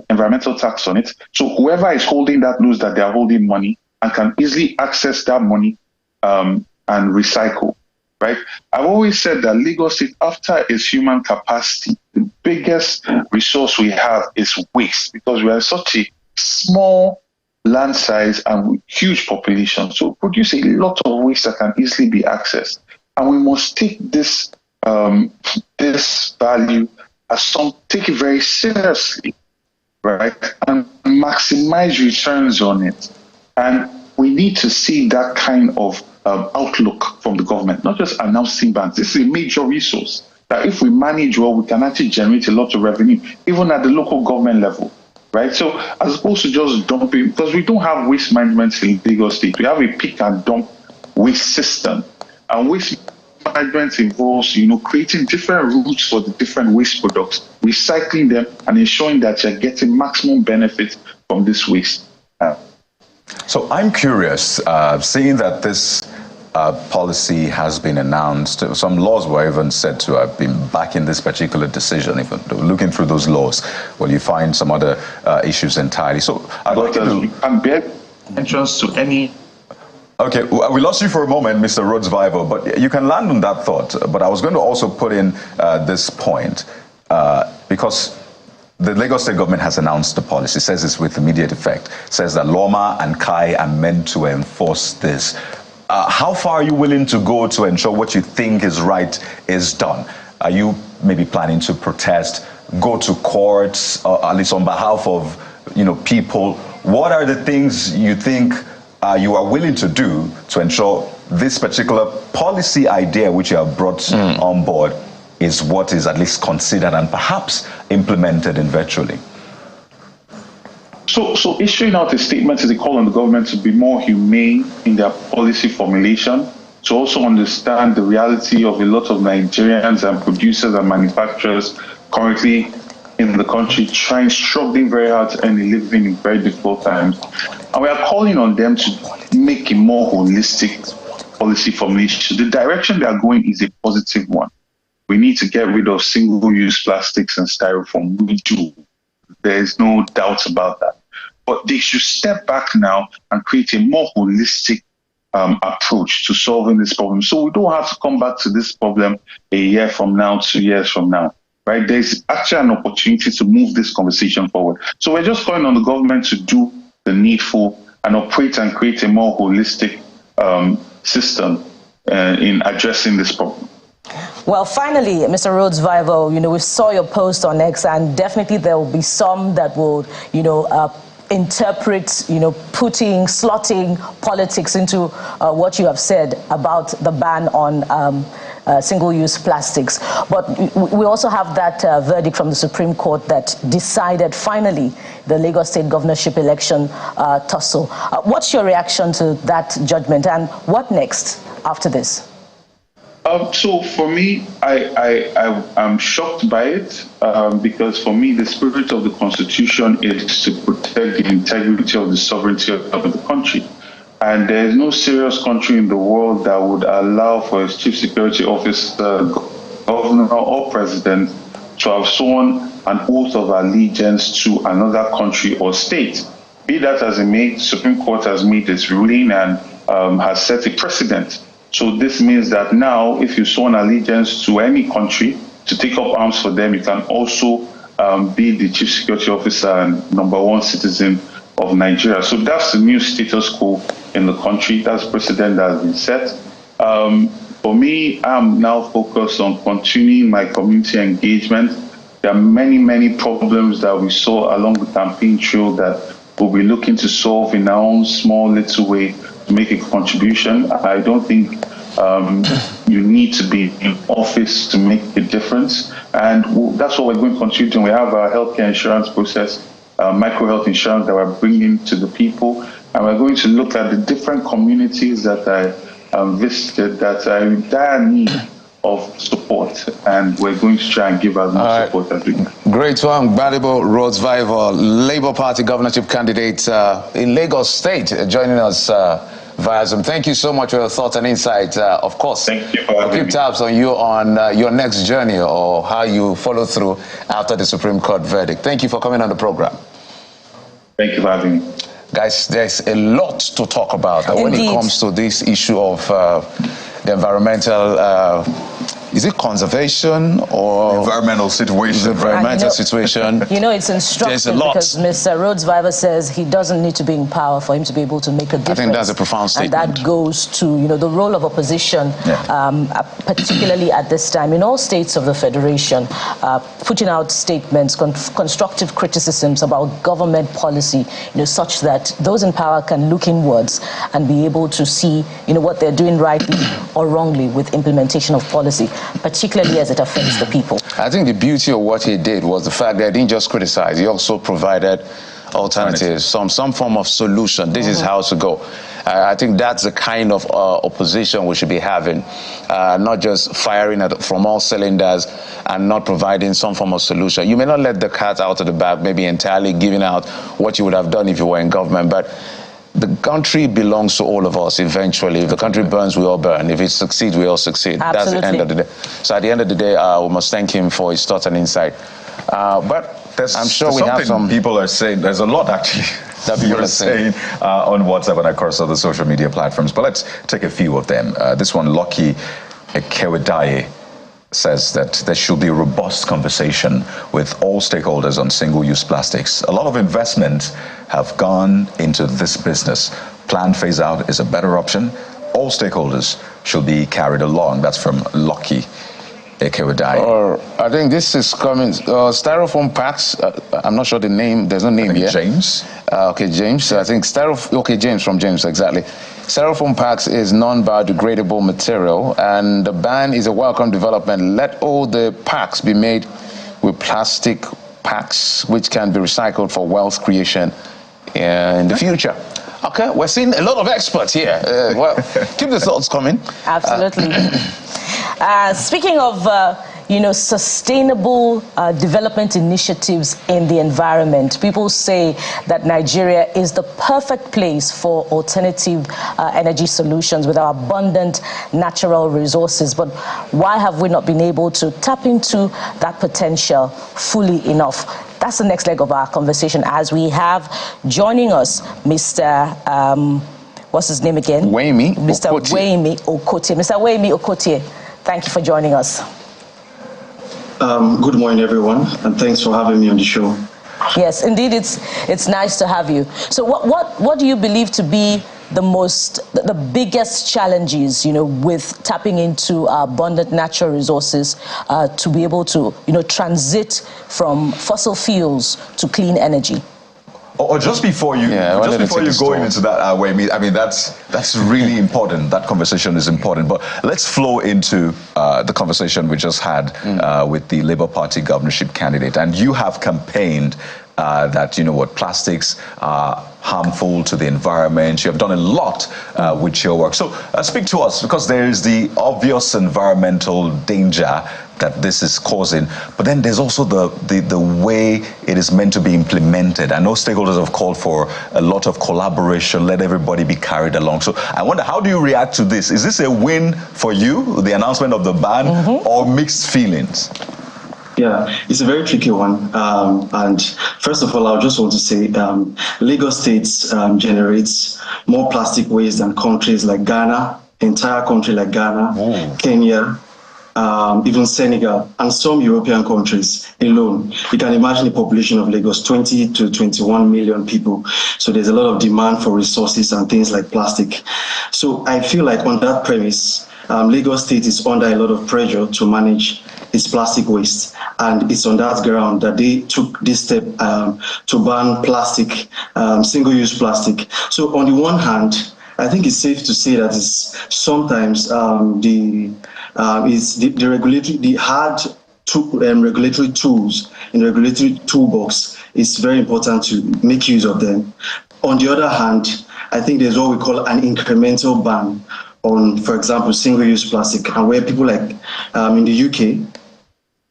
environmental tax on it. So whoever is holding that knows that they are holding money and can easily access that money and recycle, right? I've always said that Lagos State, after its human capacity, the biggest resource we have is waste, because we are such a small land size and huge population. So produce a lot of waste that can easily be accessed. And we must take this this value take it very seriously, right? And maximize returns on it. And we need to see that kind of outlook from the government, not just announcing bans. This is a major resource that if we manage well, we can actually generate a lot of revenue, even at the local government level, right? So as opposed to just dumping, because we don't have waste management in Lagos State, we have a pick and dump waste system. And waste management involves, creating different routes for the different waste products, recycling them, and ensuring that you're getting maximum benefit from this waste. So I'm curious, seeing that this policy has been announced, some laws were even said to have been backing this particular decision. If looking through those laws, well, you find some other issues entirely. So I'd like you can bear entrance to any. Okay, we lost you for a moment, Mr. Rhodes Vival, but you can land on that thought. But I was going to also put in this point, because the Lagos State government has announced the policy, says it's with immediate effect, says that Loma and Kai are meant to enforce this. How far are you willing to go to ensure what you think is right is done? Are you maybe planning to protest, go to courts, or at least on behalf of people? What are the things you think you are willing to do to ensure this particular policy idea which you have brought on board is what is at least considered and perhaps implemented eventually? So issuing out a statement is a call on the government to be more humane in their policy formulation, to also understand the reality of a lot of Nigerians and producers and manufacturers currently in the country struggling very hard to earn a living in very difficult times. And we are calling on them to make a more holistic policy formulation. The direction they are going is a positive one. We need to get rid of single-use plastics and styrofoam. We do. There is no doubt about that. But they should step back now and create a more holistic approach to solving this problem. So we don't have to come back to this problem a year from now, 2 years from now, right? There's actually an opportunity to move this conversation forward. So we're just calling on the government to do the needful and operate and create a more holistic system in addressing this problem. Well, finally, Mr. Rhodes Vival, we saw your post on X, and definitely there will be some that will, interpret, slotting politics into what you have said about the ban on single-use plastics. But we also have that verdict from the Supreme Court that decided finally the Lagos State governorship election tussle. What's your reaction to that judgment, and what next after this? So for me, I'm shocked by it because for me, the spirit of the Constitution is to protect the integrity of the sovereignty of the country. And there is no serious country in the world that would allow for its chief security officer, governor, or president to have sworn an oath of allegiance to another country or state. Be that as it may, the Supreme Court has made its ruling and has set a precedent. So this means that now, if you sworn allegiance to any country to take up arms for them, you can also be the chief security officer and #1 citizen of Nigeria. So that's the new status quo in the country. That's precedent that has been set. For me, I'm now focused on continuing my community engagement. There are many, many problems that we saw along the campaign trail that we'll be looking to solve in our own small little way to make a contribution. I don't think you need to be in office to make a difference. And that's what we're going to continue doing. We have our healthcare insurance process, micro health insurance that we're bringing to the people. And we're going to look at the different communities that I visited that are in dire need of support, and we're going to try and give as much support as we can. Great one, Gbadebo Rhodes-Vivour, Labour Party governorship candidate in Lagos State, joining us via Zoom. Thank you so much for your thoughts and insight. Of course, thank you for having keep me. tabs on you on your next journey or how you follow through after the Supreme Court verdict. Thank you for coming on the program. Thank you for having me. Guys, there's a lot to talk about when it comes to this issue of the environmental, is it conservation or environmental situation? Environmental situation. You know, it's instructive because Mr. Rhodes-Vivour says he doesn't need to be in power for him to be able to make a difference. I think that's a profound statement. And that goes to, you know, the role of opposition, particularly at this time in all states of the Federation, putting out statements, constructive criticisms about government policy, you know, such that those in power can look inwards and be able to see, you know, what they're doing rightly or wrongly with implementation of policy, particularly as it affects the people. I think the beauty of what he did was the fact that he didn't just criticize, he also provided alternatives, some form of solution. This is how to go. I think that's the kind of opposition we should be having, not just firing from all cylinders and not providing some form of solution. You may not let the cat out of the bag, maybe entirely giving out what you would have done if you were in government, but the country belongs to all of us eventually. If the country burns, we all burn. If it succeeds, we all succeed. Absolutely. That's the end of the day. So at the end of the day, we must thank him for his thoughts and insight. But I'm sure we have some... people are saying, there's a lot actually that people are saying on WhatsApp and across other social media platforms. But let's take a few of them. This one, Lucky Ekewedaye, says that there should be a robust conversation with all stakeholders on single-use plastics. A lot of investment have gone into this business. Planned phase-out is a better option. All stakeholders should be carried along. That's from Lucky Ekewedaye. I think this is coming. Styrofoam packs. I'm not sure the name. There's no name yet. James. Okay, James. I think Styrofoam. Okay, James from James, exactly. Styrofoam packs is non-biodegradable material, and the ban is a welcome development. Let all the packs be made with plastic packs, which can be recycled for wealth creation in the future. Okay, we're seeing a lot of experts here. Well, keep the thoughts coming. Absolutely. Speaking of, you know, sustainable development initiatives in the environment, people say that Nigeria is the perfect place for alternative energy solutions with our abundant natural resources. But why have we not been able to tap into that potential fully enough? That's the next leg of our conversation, as we have joining us Mr. What's his name again? Waymi Mr. Waymi Okotie. Mr. Waymi Okotie, thank you for joining us. Good morning, everyone, and thanks for having me on the show. Yes, indeed, it's nice to have you. So, what do you believe to be the biggest challenges, you know, with tapping into abundant natural resources to be able to, you know, transit from fossil fuels to clean energy? Or just before you, go into that way, I mean that's really important. That conversation is important. But let's flow into the conversation we just had with the Labour Party governorship candidate. And you have campaigned that, you know what, plastics are harmful to the environment. You have done a lot with your work. So speak to us, because there is the obvious environmental danger that this is causing, but then there's also the way it is meant to be implemented. I know stakeholders have called for a lot of collaboration, let everybody be carried along. So I wonder, how do you react to this? Is this a win for you, the announcement of the ban, or mixed feelings? Yeah, it's a very tricky one. And first of all, I just want to say Lagos State generates more plastic waste than countries like Ghana, entire country like Ghana, Kenya, even Senegal, and some European countries alone. You can imagine the population of Lagos, 20 to 21 million people. So there's a lot of demand for resources and things like plastic. So I feel like on that premise, Lagos State is under a lot of pressure to manage its plastic waste. And it's on that ground that they took this step to ban plastic, single-use plastic. So on the one hand, I think it's safe to say that it's sometimes the regulatory tools in the regulatory toolbox is very important to make use of them. On the other hand, I think there's what we call an incremental ban on, for example, single-use plastic, and where people like in the UK,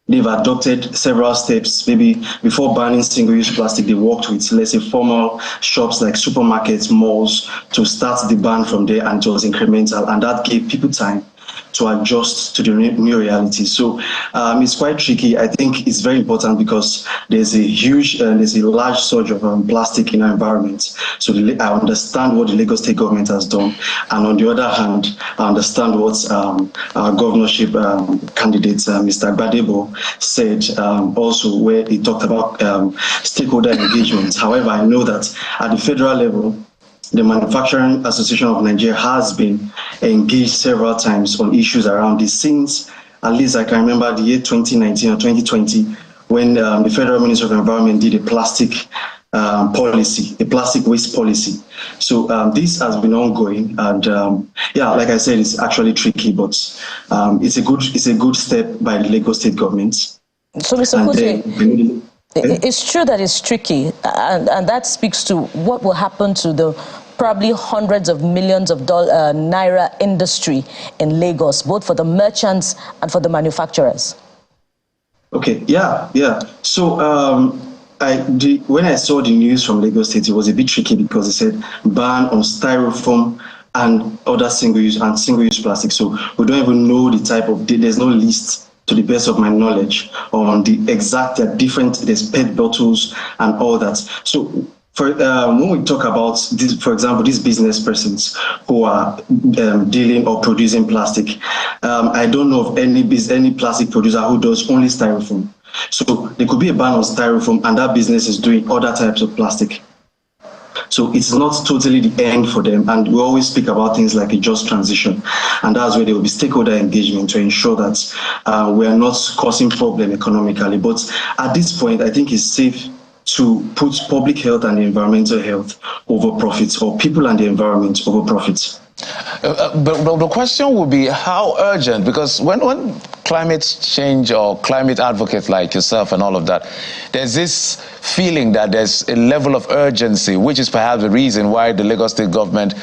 they've adopted several steps. Maybe before banning single-use plastic, they worked with, let's say, formal shops like supermarkets, malls, to start the ban from there, and it was incremental, and that gave people time to adjust to the new reality. So it's quite tricky. I think it's very important because there's a large surge of plastic in our environment. So I understand what the Lagos State government has done. And on the other hand, I understand what our governorship candidate, Mr. Gbadebo, said also, where he talked about stakeholder engagement. However, I know that at the federal level, the Manufacturing Association of Nigeria has been engaged several times on issues around this since, at least I can remember the year 2019 or 2020, when the Federal Ministry of Environment did a plastic policy, a plastic waste policy. So this has been ongoing, and yeah, like I said, it's actually tricky, but it's a good step by the Lagos State government. So, Mr. Kuti, it's true that it's tricky, and that speaks to what will happen to the probably hundreds of millions of naira industry in Lagos, both for the merchants and for the manufacturers. Okay, yeah. So when I saw the news from Lagos State, it was a bit tricky because it said ban on styrofoam and other single-use plastic. So we don't even know the type of, there's no list, to the best of my knowledge, on the exact, there's PET bottles and all that. So when we talk about this, for example, these business persons who are dealing or producing plastic, I don't know of any plastic producer who does only styrofoam. So there could be a ban on styrofoam, and that business is doing other types of plastic. So it's not totally the end for them. And we always speak about things like a just transition. And that's where there will be stakeholder engagement to ensure that we are not causing problem economically. But at this point, I think it's safe to put public health and environmental health over profits, or people and the environment over profits. But the question would be how urgent, because when climate change or climate advocates like yourself and all of that, there's this feeling that there's a level of urgency, which is perhaps the reason why the Lagos State government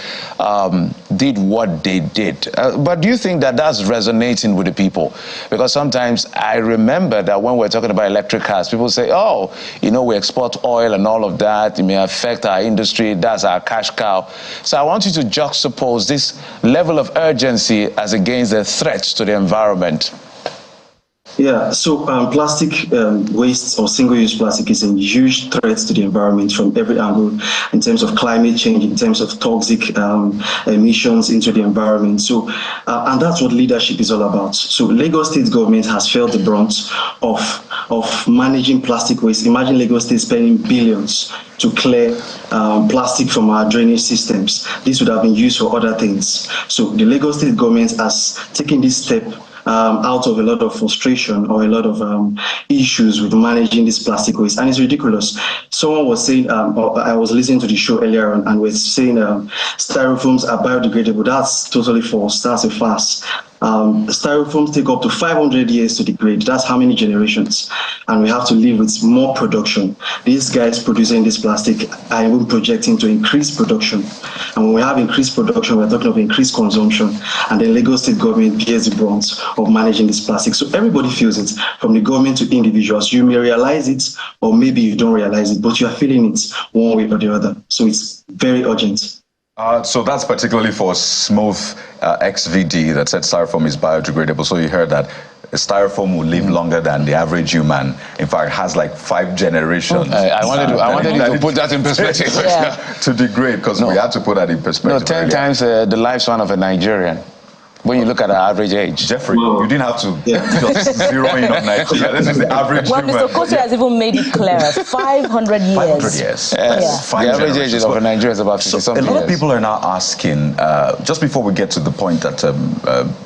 did what they did. But do you think that that's resonating with the people? Because sometimes I remember that when we're talking about electric cars, people say, oh, we export oil and all of that. It may affect our industry. That's our cash cow. So I want you to juxtapose this level of urgency as against the threats to the environment. Yeah, so plastic waste or single-use plastic is a huge threat to the environment from every angle, in terms of climate change, in terms of toxic emissions into the environment. So, and that's what leadership is all about. So Lagos State government has felt the brunt of managing plastic waste. Imagine Lagos State spending billions to clear plastic from our drainage systems. This would have been used for other things. So the Lagos State government has taken this step out of a lot of frustration or a lot of issues with managing this plastic waste. And it's ridiculous. Someone was saying, I was listening to the show earlier on, and we're saying styrofoams are biodegradable. That's totally false. That's a farce. Styrofoams take up to 500 years to degrade. That's how many generations. And we have to live with more production. These guys producing this plastic are even projecting to increase production. And when we have increased production, we're talking of increased consumption. And then Lagos State government bears the brunt of managing this plastic. So everybody feels it, from the government to individuals. You may realize it, or maybe you don't realize it, but you are feeling it one way or the other. So it's very urgent. So that's particularly for Smooth XVD that said styrofoam is biodegradable. So you heard that styrofoam will live longer than the average human. In fact, has like 5 generations. I wanted you to put that in perspective. To degrade, because we had to put that in perspective. No, 10 times the lifespan of a Nigerian. When you look at our average age. Jeffrey, you didn't have to just zero in on Nigeria. This is the average human. Well, Mr. Kosi has even made it clearer. 500 years. 500 years. Yes. The average age of a Nigerian is about 50-something years. A lot of people are now asking, just before we get to the point that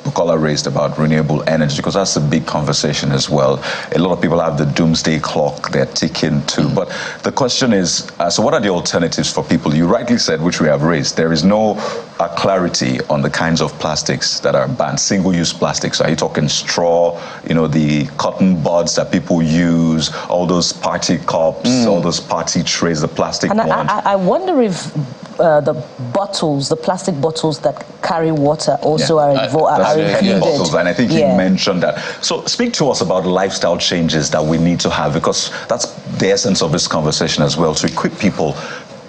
Bukola raised about renewable energy, because that's a big conversation as well. A lot of people have the doomsday clock they're ticking to. But the question is, so what are the alternatives for people? You rightly said, which we have raised, there is no clarity on the kinds of plastics that are banned, single-use plastics. Are you talking straw, the cotton buds that people use, all those party cups, all those party trays, the plastic ones? I wonder if the bottles, the plastic bottles that carry water also are included. Bottles, and I think he mentioned that. So speak to us about lifestyle changes that we need to have, because that's the essence of this conversation as well, to equip people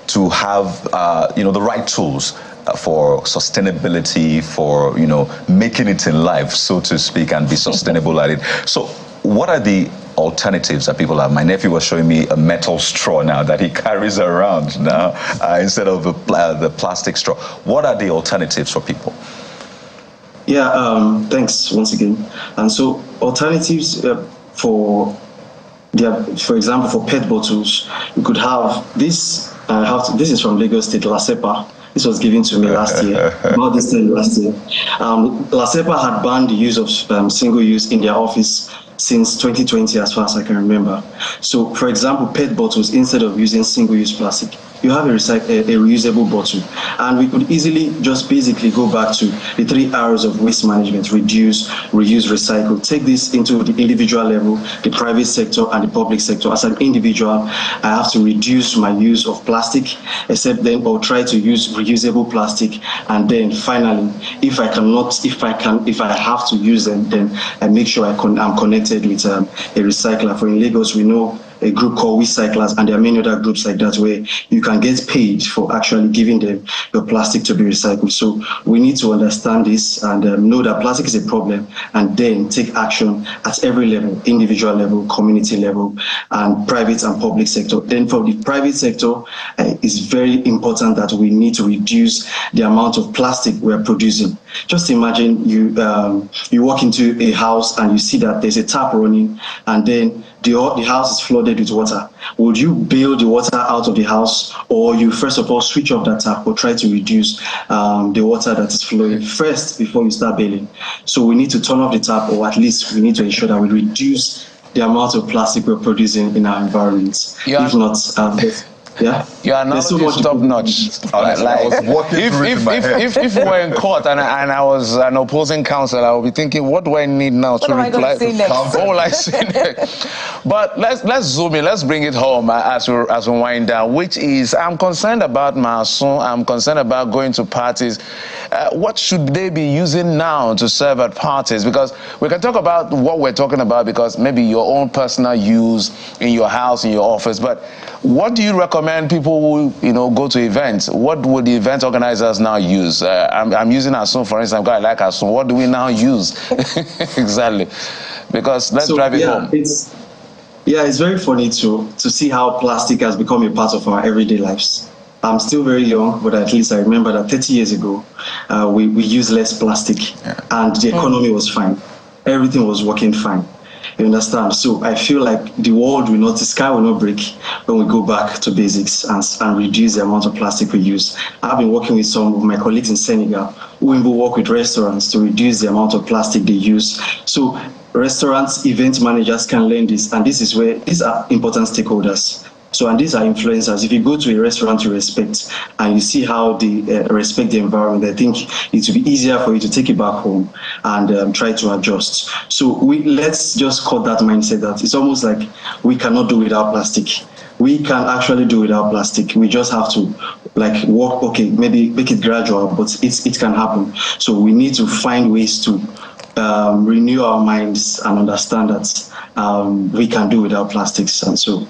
to have the right tools for sustainability, for making it in life, so to speak, and be sustainable at it. So what are the alternatives that people have? My nephew was showing me a metal straw now that he carries around now instead of the plastic straw. What are the alternatives for people? Yeah, thanks once again. And so alternatives for example, for PET bottles, you could have this. This is from Lagos State, LASEPA. This was given to me last year, about this time last year. LASEPA had banned the use of single use in their office since 2020, as far as I can remember. So, for example, PET bottles, instead of using single-use plastic, you have a reusable bottle. And we could easily just basically go back to the 3 R's of waste management: reduce, reuse, recycle. Take this into the individual level, the private sector and the public sector. As an individual, I have to reduce my use of plastic, or try to use reusable plastic. And then finally, if I have to use them, then I make sure I'm connected with a recycler. For in Lagos, we know a group called Recyclers, and there are many other groups like that where you can get paid for actually giving them your plastic to be recycled. So we need to understand this and know that plastic is a problem, and then take action at every level: individual level, community level, and private and public sector. Then for the private sector, it's very important that we need to reduce the amount of plastic we're producing. Just imagine you walk into a house and you see that there's a tap running, and then the house is flooded with water. Would you bail the water out of the house, or you first of all switch off that tap, or try to reduce the water that is flowing first before you start bailing? So we need to turn off the tap, or at least we need to ensure that we reduce the amount of plastic we're producing in our environments. If not, your analogy is top notch. If we were in court and I was an opposing counsel, I would be thinking, what do I need now to reply? What will I say next? But let's zoom in. Let's bring it home as we wind down. Which is, I'm concerned about Masun. I'm concerned about going to parties. What should they be using now to serve at parties? Because we can talk about what we're talking about, because maybe your own personal use in your house, in your office. But what do you recommend people who go to events? What would the event organizers now use? I'm using Asun, for instance. I like Asun. What do we now use exactly? Because let's drive it home. It's very funny to see how plastic has become a part of our everyday lives. I'm still very young, but at least I remember that 30 years ago, we used less plastic, and the economy was fine. Everything was working fine. You understand? So I feel like the sky will not break when we go back to basics and reduce the amount of plastic we use. I've been working with some of my colleagues in Senegal who even work with restaurants to reduce the amount of plastic they use. So restaurants, event managers can learn this, and this is where these are important stakeholders. So, and these are influencers. If you go to a restaurant you respect and you see how they respect the environment, I think it will be easier for you to take it back home and try to adjust. So let's just cut that mindset that it's almost like we cannot do without plastic. We can actually do without plastic. We just have to work, maybe make it gradual, but it can happen. So we need to find ways to renew our minds and understand that we can do without plastics. And so,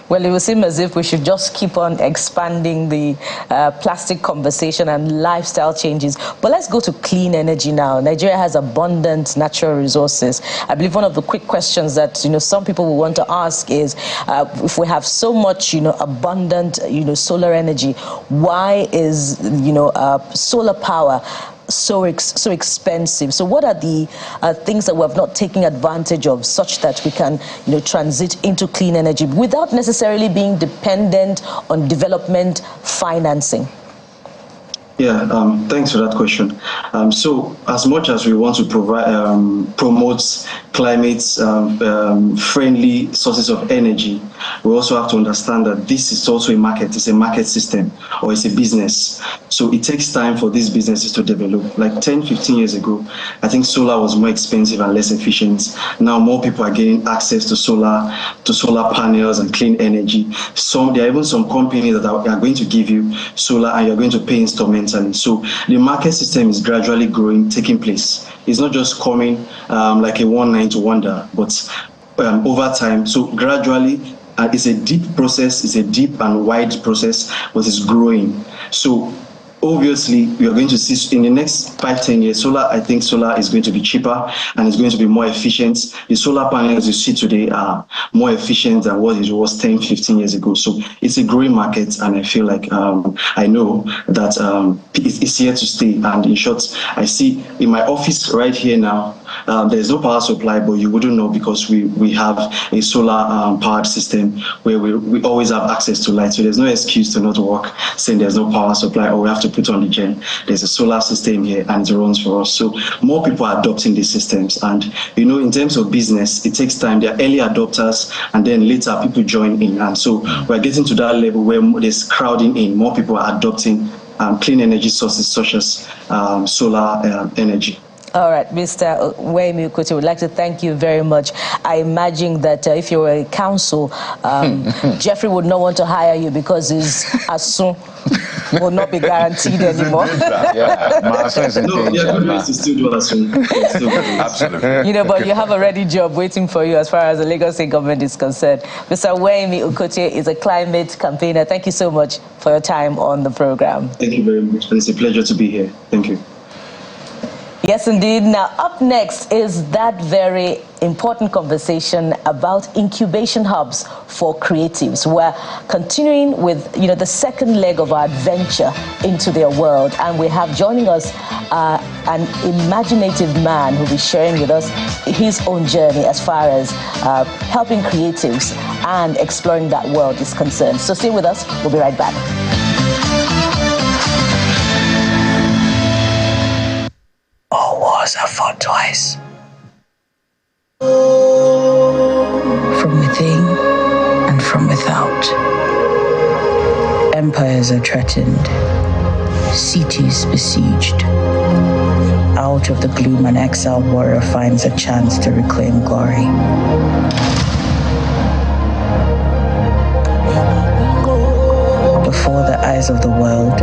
Well, it would seem as if we should just keep on expanding the plastic conversation and lifestyle changes. But let's go to clean energy now. Nigeria has abundant natural resources. I believe one of the quick questions that some people will want to ask is, if we have so much abundant solar energy, why is solar power so expensive? So what are the things that we have not taken advantage of, such that we can transit into clean energy without necessarily being dependent on development financing? Thanks for that question. So as much as we want to promote climate friendly sources of energy, we also have to understand that this is also a market. It's a market system, or it's a business. So it takes time for these businesses to develop. Like 10, 15 years ago, I think solar was more expensive and less efficient. Now more people are getting access to solar panels and clean energy. There are even some companies that are going to give you solar and you're going to pay instrumentally. So the market system is gradually growing, taking place. It's not just coming like a one-night wonder, but over time. So gradually, it's a deep process. It's a deep and wide process, but it's growing. So obviously, we are going to see in the next 5-10 years, I think solar is going to be cheaper and it's going to be more efficient. The solar panels you see today are more efficient than what it was 10-15 years ago. So it's a growing market, and I feel like I know that it's here to stay. And in short, I see in my office right here now, there's no power supply, but you wouldn't know because we have a solar powered system where we always have access to light. So there's no excuse to not work saying there's no power supply or we have to put on the gen. There's a solar system here and it runs for us. So more people are adopting these systems. And, in terms of business, it takes time. There are early adopters and then later people join in. And so we're getting to that level where there's crowding in. More people are adopting clean energy sources such as solar energy. All right, Mr. Wemi Ukotie, would like to thank you very much. I imagine that if you were a council, Jeffrey would not want to hire you because his ASUN will not be guaranteed anymore. Absolutely. But you have a ready job waiting for you as far as the Lagos State government is concerned. Mr. Wemi Ukotie is a climate campaigner. Thank you so much for your time on the program. Thank you very much. It's a pleasure to be here. Thank you. Yes, indeed. Now, up next is that very important conversation about incubation hubs for creatives. We're continuing with, the second leg of our adventure into their world. And we have joining us an imaginative man who will be sharing with us his own journey as far as helping creatives and exploring that world is concerned. So stay with us. We'll be right back. All wars are fought twice. From within and from without. Empires are threatened. Cities besieged. Out of the gloom, an exiled warrior finds a chance to reclaim glory. Before the eyes of the world,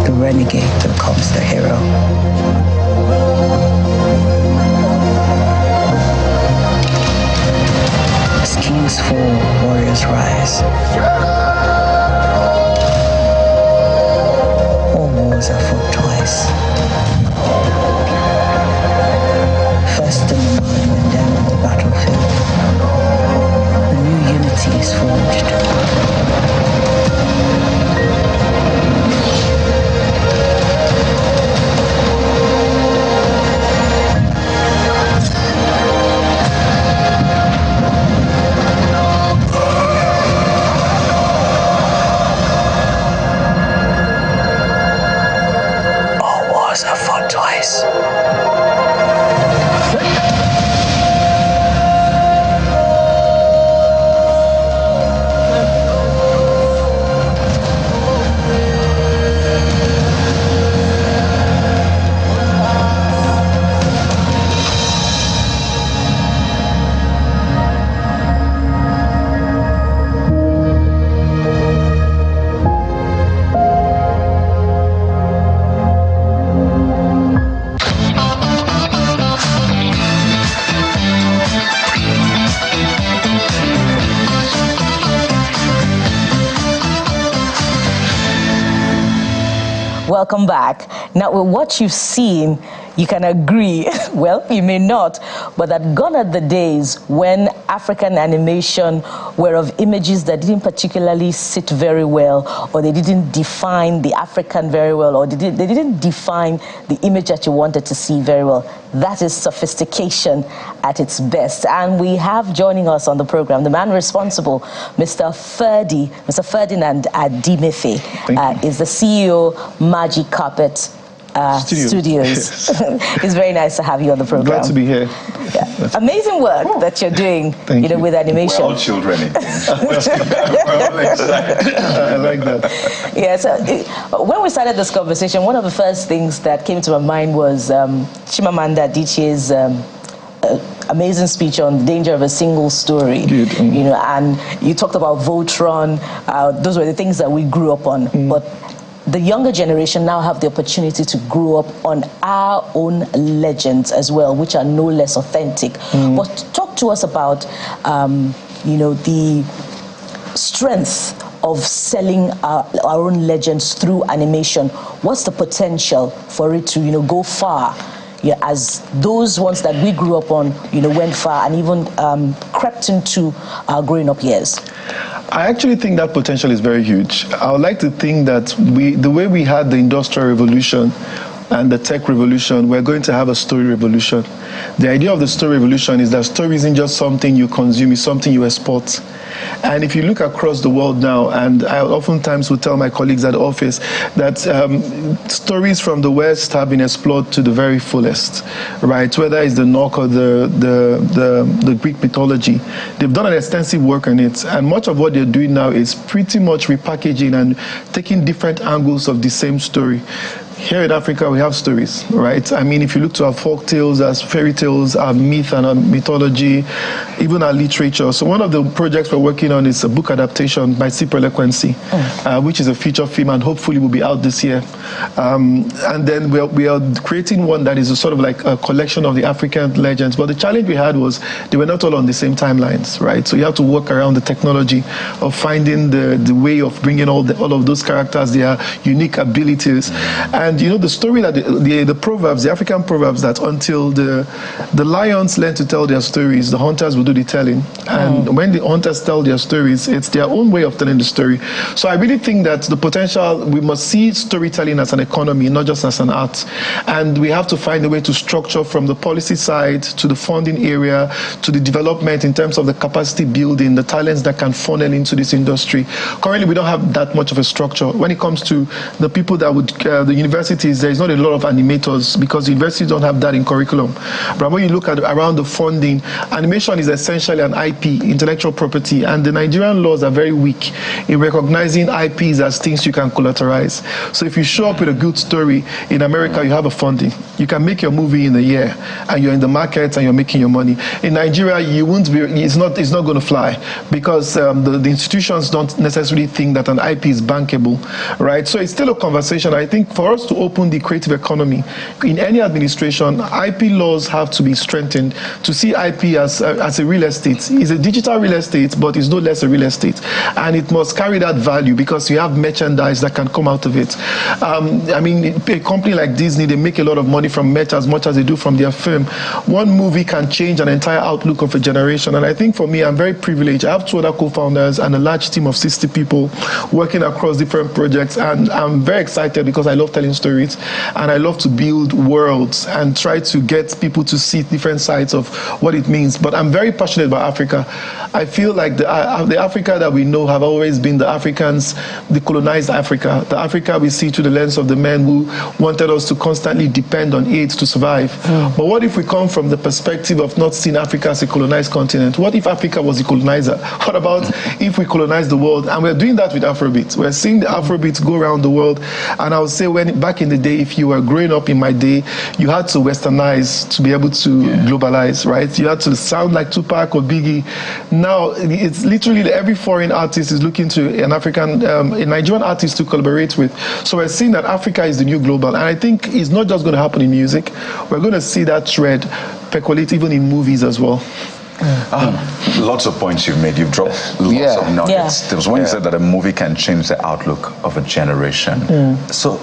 the renegade becomes the hero. As kings fall, warriors rise. All wars are fought twice. First in the mind and then on the battlefield. A new unity is forged. Are fought twice. Welcome back. Now, with what you've seen, you can agree, well, you may not, but that gone are the days when African animation were of images that didn't particularly sit very well, or they didn't define the African very well, or they didn't define the image that you wanted to see very well. That is sophistication at its best. And we have joining us on the program, the man responsible, Mr. Ferdinand Adimefe, is the CEO, Magic Carpet. Studios. It's very nice to have you on the program. Glad to be here. Yeah. Amazing work that you're doing, with animation. We're all children. I like that. Yeah, so when we started this conversation, one of the first things that came to my mind was Chimamanda Adichie's amazing speech on the danger of a single story. Good. And you talked about Voltron. Those were the things that we grew up on. But the younger generation now have the opportunity to grow up on our own legends as well, which are no less authentic. But talk to us about, the strength of selling our own legends through animation. What's the potential for it to, go far? Yeah, as those ones that we grew up on, went far and even crept into our growing up years. I actually think that potential is very huge. I would like to think that the way we had the Industrial Revolution and the tech revolution, we're going to have a story revolution. The idea of the story revolution is that story isn't just something you consume, it's something you export. And if you look across the world now, and I oftentimes will tell my colleagues at the office that stories from the West have been explored to the very fullest, right? Whether it's the Nok or the Greek mythology, they've done an extensive work on it. And much of what they're doing now is pretty much repackaging and taking different angles of the same story. Here in Africa, we have stories, right? I mean, if you look to our folk tales, our fairy tales, our myth and our mythology, even our literature. So one of the projects we're working on is a book adaptation by Super Eloquency, which is a feature film and hopefully will be out this year. And then we are creating one that is a sort of like a collection of the African legends. But the challenge we had was they were not all on the same timelines, right? So you have to work around the technology of finding the way of bringing all of those characters, their unique abilities. And the story that the proverbs, the African proverbs, that until the lions learn to tell their stories, the hunters will do the telling. And when the hunters tell their stories, it's their own way of telling the story. So I really think that the potential, we must see storytelling as an economy, not just as an art. And we have to find a way to structure from the policy side to the funding area to the development in terms of the capacity building, the talents that can funnel into this industry. Currently, we don't have that much of a structure. When it comes to the people that would, the universities, there is not a lot of animators because universities don't have that in curriculum. But when you look at around the funding, animation is essentially an IP, intellectual property, and the Nigerian laws are very weak in recognizing IPs as things you can collateralize. So if you show up with a good story in America, you have a funding. You can make your movie in a year, and you're in the market and you're making your money. In Nigeria, you won't be. It's not going to fly because the institutions don't necessarily think that an IP is bankable, right? So it's still a conversation. I think for us to open the creative economy in any administration, IP laws have to be strengthened to see IP as a real estate. It's a digital real estate, but it's no less a real estate, and it must carry that value because you have merchandise that can come out of it. I mean, a company like Disney, they make a lot of money from merch as much as they do from their film. One movie can change an entire outlook of a generation, and I think for me, I'm very privileged. I have 2 other co-founders and a large team of 60 people working across different projects, and I'm very excited because I love telling stories and I love to build worlds and try to get people to see different sides of what it means. But I'm very passionate about Africa. I feel like the Africa that we know have always been the Africans, the colonized Africa, the Africa we see through the lens of the men who wanted us to constantly depend on aid to survive. But what if we come from the perspective of not seeing Africa as a colonized continent? What if Africa was the colonizer? What about if we colonize the world? And we're doing that with Afrobeat. We're seeing the Afrobeat go around the world. And I would say back in the day, if you were growing up in my day, you had to westernize to be able to globalize, right? You had to sound like Tupac or Biggie. Now, it's literally every foreign artist is looking to an African, a Nigerian artist to collaborate with. So we're seeing that Africa is the new global. And I think it's not just going to happen in music. We're going to see that thread percolate even in movies as well. Lots of points you've made. You've dropped lots of nuggets. There was one you said that a movie can change the outlook of a generation. So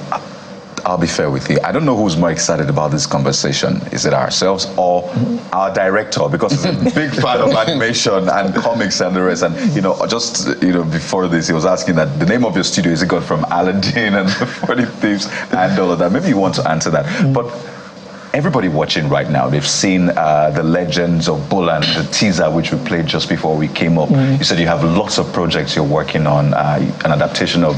I'll be fair with you. I don't know who's more excited about this conversation. Is it ourselves or our director? Because he's a big fan of animation and comics and the rest. And before this, he was asking that the name of your studio, is it got from Aladdin and the 40 Thieves and all of that? Maybe you want to answer that. But everybody watching right now, they've seen The Legends of Bulan, the teaser which we played just before we came up. You said you have lots of projects you're working on, an adaptation of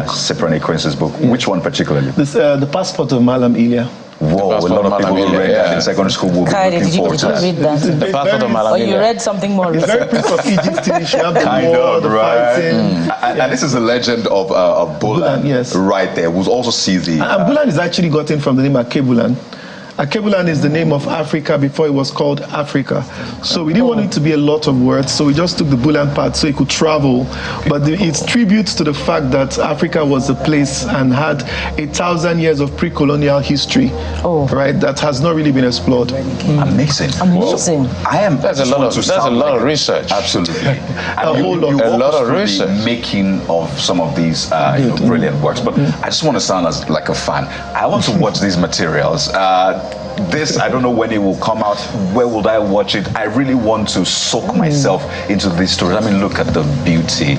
Cyprian Quincy's book. Which one particularly? The Passport of Malam Ilya. Whoa, a lot of people who read that in secondary school will be looking forward to that. Did you read that? Or you read something more recent? It's very Prince of Egypt-ish. You have the kind war, of, the fighting. And this is the legend of Bulan, yes. Right there. We'll also see the... And Bulan is actually gotten from the name Akebulan. Akebulan is the name of Africa before it was called Africa. So we didn't want it to be a lot of words, so we just took the Bulan part so it could travel. But it's tribute to the fact that Africa was a place and had 1,000 years of pre-colonial history, right, that has not really been explored. Amazing. Amazing. That's a lot of research. Absolutely. A whole lot. A lot of research. The making of some of these brilliant works. But I just want to sound like a fan. I want to watch these materials. This, I don't know when it will come out. Where would I watch it? I really want to soak myself into this story. I mean, look at the beauty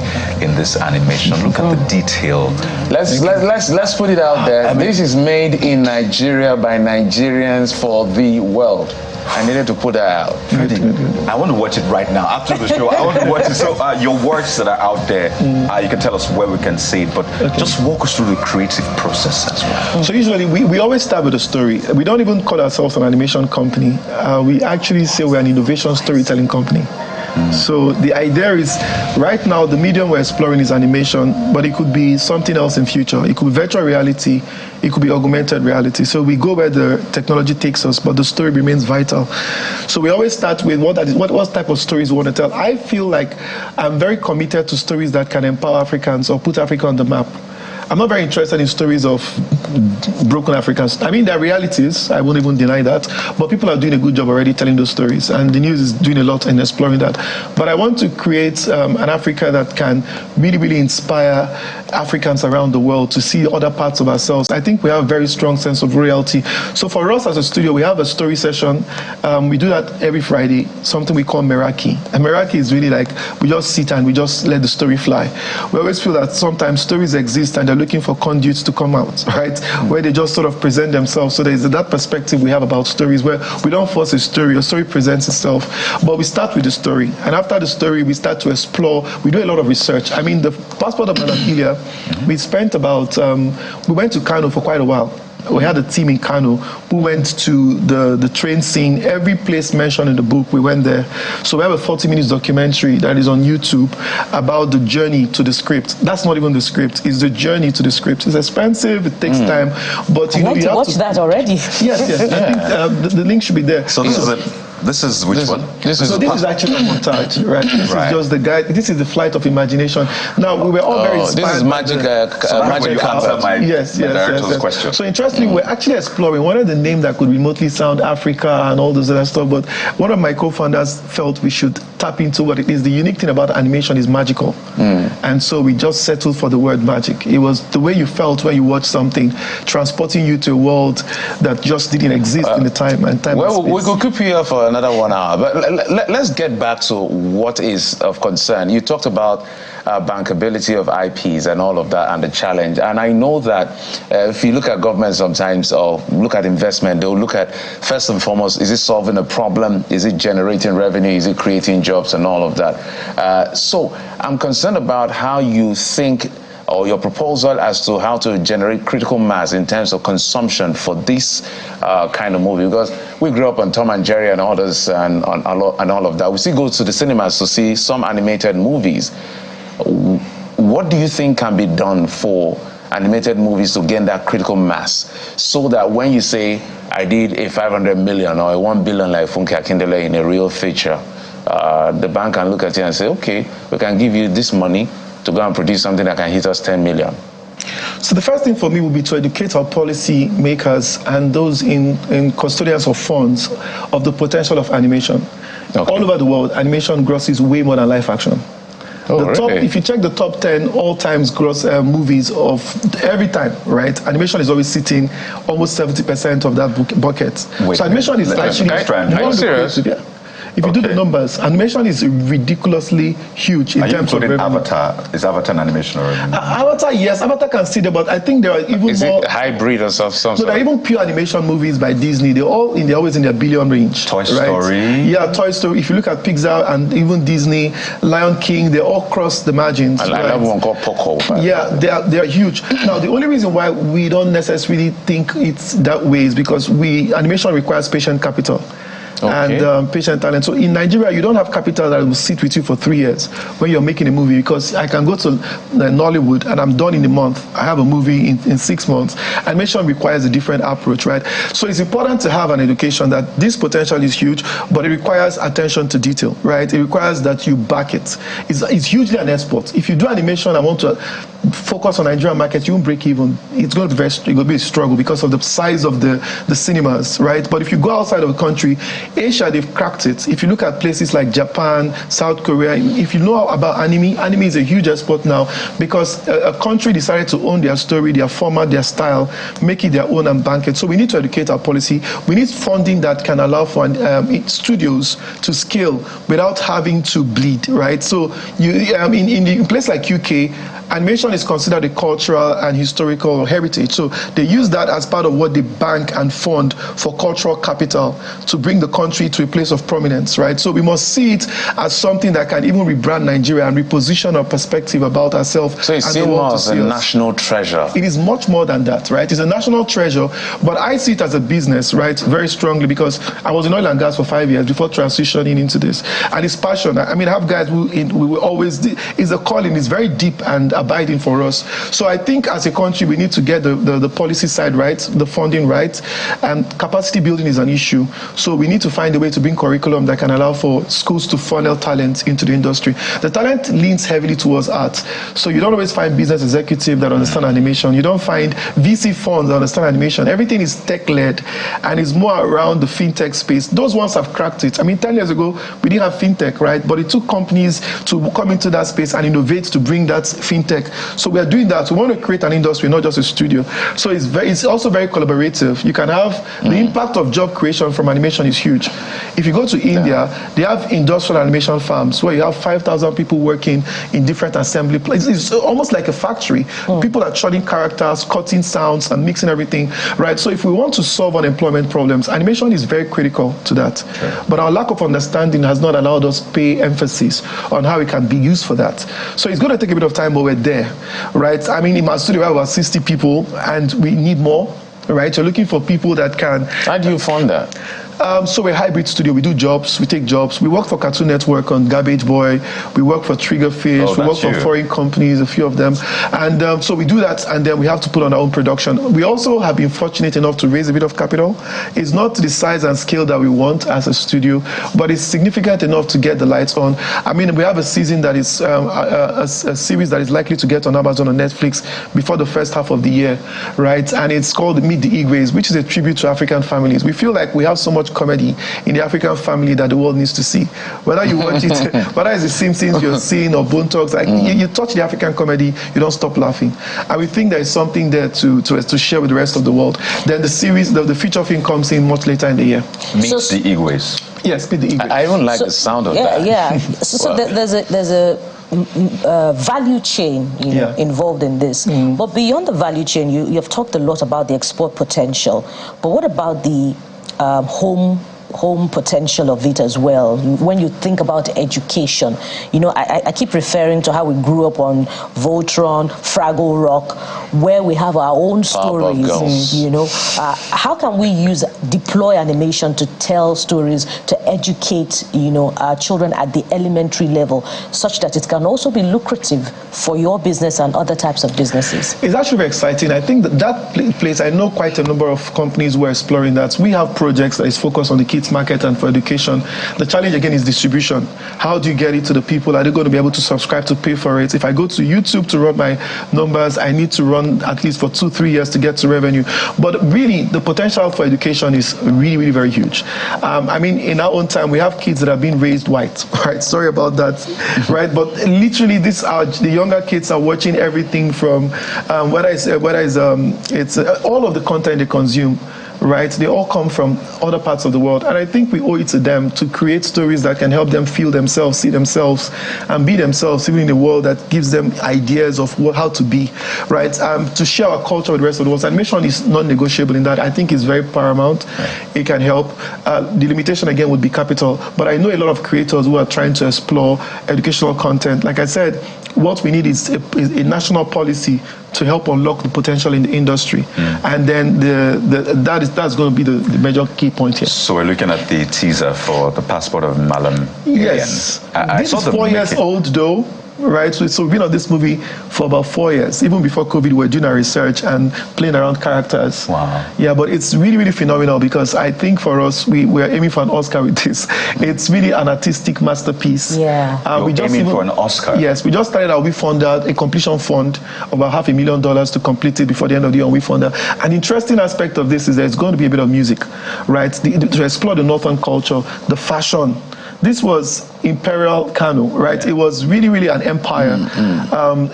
in this animation. Look at the detail. Let's put it out there. This is made in Nigeria by Nigerians for the world. I needed to put that out. I want to watch it right now after the show. I want to watch it. So your works that are out there, you can tell us where we can see it, but just walk us through the creative process as well. So usually we always start with a story. We don't even call ourselves an animation company. We actually say we're an innovation storytelling company. So the idea is, right now the medium we're exploring is animation, but it could be something else in future. It could be virtual reality, it could be augmented reality. So we go where the technology takes us, but the story remains vital. So we always start with what type of stories we want to tell. I feel like I'm very committed to stories that can empower Africans or put Africa on the map. I'm not very interested in stories of broken Africans. I mean, there are realities, I won't even deny that, but people are doing a good job already telling those stories, and the news is doing a lot in exploring that. But I want to create an Africa that can really, really inspire Africans around the world to see other parts of ourselves. I think we have a very strong sense of royalty. So for us as a studio, we have a story session. We do that every Friday, something we call Meraki. And Meraki is really like, we just sit and we just let the story fly. We always feel that sometimes stories exist and they're looking for conduits to come out, right? Where they just sort of present themselves. So there's that perspective we have about stories where we don't force a story presents itself, but we start with the story. And after the story, we start to explore. We do a lot of research. I mean, the Passport of Malam Ilya, we spent about, we went to Kano for quite a while. We had a team in Kano who went to the train scene. Every place mentioned in the book, we went there. So we have a 40-minute documentary that is on YouTube about the journey to the script. That's not even the script, it's the journey to the script. It's expensive, it takes time, but I'd like to watch that already. Yes. I think the link should be there. So this is which one? This is actually a montage, right? This is just the guide. This is the flight of imagination. Now, we were all very inspired. This is magic carpet. Yes. Question. So interestingly, we're actually exploring one of the names that could remotely sound Africa and all those other stuff, but one of my co-founders felt we should tap into what it is. The unique thing about animation is magical. And so we just settled for the word magic. It was the way you felt when you watched something, transporting you to a world that just didn't exist in the time and space. We could keep you here for another 1 hour, but let's get back to what is of concern. You talked about bankability of IPs and all of that and the challenge. And I know that if you look at government sometimes or look at investment, they'll look at, first and foremost, is it solving a problem? Is it generating revenue? Is it creating jobs and all of that? So I'm concerned about how you think, or your proposal as to how to generate critical mass in terms of consumption for this kind of movie, because we grew up on Tom and Jerry and others and all of that. We still go to the cinemas to see some animated movies. What do you think can be done for animated movies to gain that critical mass, so that when you say, I did a 500 million or a 1 billion like Funke Akindele in a real feature, the bank can look at you and say, okay, we can give you this money to go and produce something that can hit us 10 million? So the first thing for me would be to educate our policy makers and those in custodians of funds of the potential of animation. Okay. All over the world, animation grosses way more than live action. If you check the top 10 all-time gross movies of every time, right? Animation is always sitting almost 70% of that bucket. So animation is actually... Are you serious? If you do the numbers, animation is ridiculously huge in terms of revenue. Avatar? Is Avatar an animation or Avatar, yes. Avatar can see there, but I think there are even is more... Is it hybrid or something? So there are even pure animation movies by Disney. They're always in their billion range. Toy Story? Yeah, Toy Story. If you look at Pixar and even Disney, Lion King, they all cross the margins. And I love one called Poco. Yeah, they are huge. Now, the only reason why we don't necessarily think it's that way is because animation requires patient capital. And patient talent. So in Nigeria, you don't have capital that will sit with you for 3 years when you're making a movie, because I can go to Nollywood and I'm done in a month. I have a movie in 6 months. Animation requires a different approach, right? So it's important to have an education that this potential is huge, but it requires attention to detail, right? It requires that you back it. It's hugely an export. If you do animation and want to focus on Nigerian market, you won't break even. It's going to be a struggle because of the size of the cinemas, right? But if you go outside of the country, Asia, they've cracked it. If you look at places like Japan, South Korea, if you know about anime is a huge export now, because a country decided to own their story, their format, their style, make it their own and bank it. So we need to educate our policy. We need funding that can allow for studios to scale without having to bleed, right? So in a place like UK, animation is considered a cultural and historical heritage. So they use that as part of what they bank and fund for cultural capital to bring the country to a place of prominence, right? So we must see it as something that can even rebrand Nigeria and reposition our perspective about ourselves. So it's seen more as a national treasure. It is much more than that, right? It's a national treasure, but I see it as a business, right? Very strongly, because I was in oil and gas for 5 years before transitioning into this. And it's passion. I mean, I have guys who we will always, it's a calling, it's very deep and abiding for us. So I think as a country, we need to get the policy side right, the funding right, and capacity building is an issue. So we need to find a way to bring curriculum that can allow for schools to funnel talent into the industry. The talent leans heavily towards art. So you don't always find business executives that understand animation. You don't find VC funds that understand animation. Everything is tech-led and is more around the fintech space. Those ones have cracked it. I mean, 10 years ago, we didn't have fintech, right? But it took companies to come into that space and innovate to bring that fintech. So we are doing that. We want to create an industry, not just a studio. So it's also very collaborative. You can have the impact of job creation from animation is huge. If you go to India, they have industrial animation farms where you have 5,000 people working in different assembly places. It's almost like a factory. People are churning characters, cutting sounds, and mixing everything, right? So if we want to solve unemployment problems, animation is very critical to that. Sure. But our lack of understanding has not allowed us to pay emphasis on how it can be used for that. So it's going to take a bit of time, but we're there, right? I mean, in my studio, we have about 60 people, and we need more, right? You're looking for people that can... How do you fund that? So we're a hybrid studio. We do jobs. We take jobs. We work for Cartoon Network on Garbage Boy. We work for Triggerfish. We work for foreign companies, a few of them. And so we do that, and then we have to put on our own production. We also have been fortunate enough to raise a bit of capital. It's not the size and scale that we want as a studio, but it's significant enough to get the lights on. I mean, we have a season that is a series that is likely to get on Amazon or Netflix before the first half of the year, right? And it's called Meet the Igwes, which is a tribute to African families. We feel like we have so much comedy in the African family that the world needs to see. Whether you watch it, whether it's the Simpsons you're seeing or Bone Talks, like you touch the African comedy, you don't stop laughing. And we think there is something there to share with the rest of the world. Then the series, the feature film comes in much later in the year. Meet the Igwes. Yes, Meet the Igwes. I even like the sound of that. Yeah. So there's a value chain involved in this. But beyond the value chain, you've talked a lot about the export potential. But what about the home potential of it as well? When you think about education, you know, I keep referring to how we grew up on Voltron, Fraggle Rock, where we have our own stories. You know, how can we deploy animation to tell stories, to educate, you know, our children at the elementary level, such that it can also be lucrative for your business and other types of businesses? It's actually very exciting. I think that place, I know quite a number of companies who are exploring that. We have projects that is focused on the kids market and for education. The challenge again is distribution. How do you get it to the people? Are they going to be able to subscribe to pay for it? If I go to YouTube to run my numbers, I need to run at least for 2-3 years to get to revenue. But really, the potential for education is really, really very huge. I mean, in our own time, we have kids that are being raised white, right? Sorry about that, right? But literally, the younger kids are watching everything from whether it's all of the content they consume. right? They all come from other parts of the world. And I think we owe it to them to create stories that can help them feel themselves, see themselves, and be themselves, even in a world that gives them ideas of how to be, right? To share our culture with the rest of the world. Animation is non-negotiable in that. I think it's very paramount. It can help. The limitation, again, would be capital. But I know a lot of creators who are trying to explore educational content. Like I said, what we need is a national policy to help unlock the potential in the industry. And then that's going to be the major key point here. So we're looking at the teaser for the passport of Malam. Yes. This is 4 years old though. Right, so we've been on this movie for about 4 years. Even before COVID, we were doing our research and playing around characters. Wow. Yeah, but it's really, really phenomenal because I think for us, we're aiming for an Oscar with this. It's really an artistic masterpiece. Yeah. We just aiming for an Oscar? Yes, we just started our WeFunder, a completion fund of about $500,000 to complete it before the end of the year on WeFunder. An interesting aspect of this is there's going to be a bit of music, right? To explore the Northern culture, the fashion. This was Imperial Kano, right? It was really, really an empire.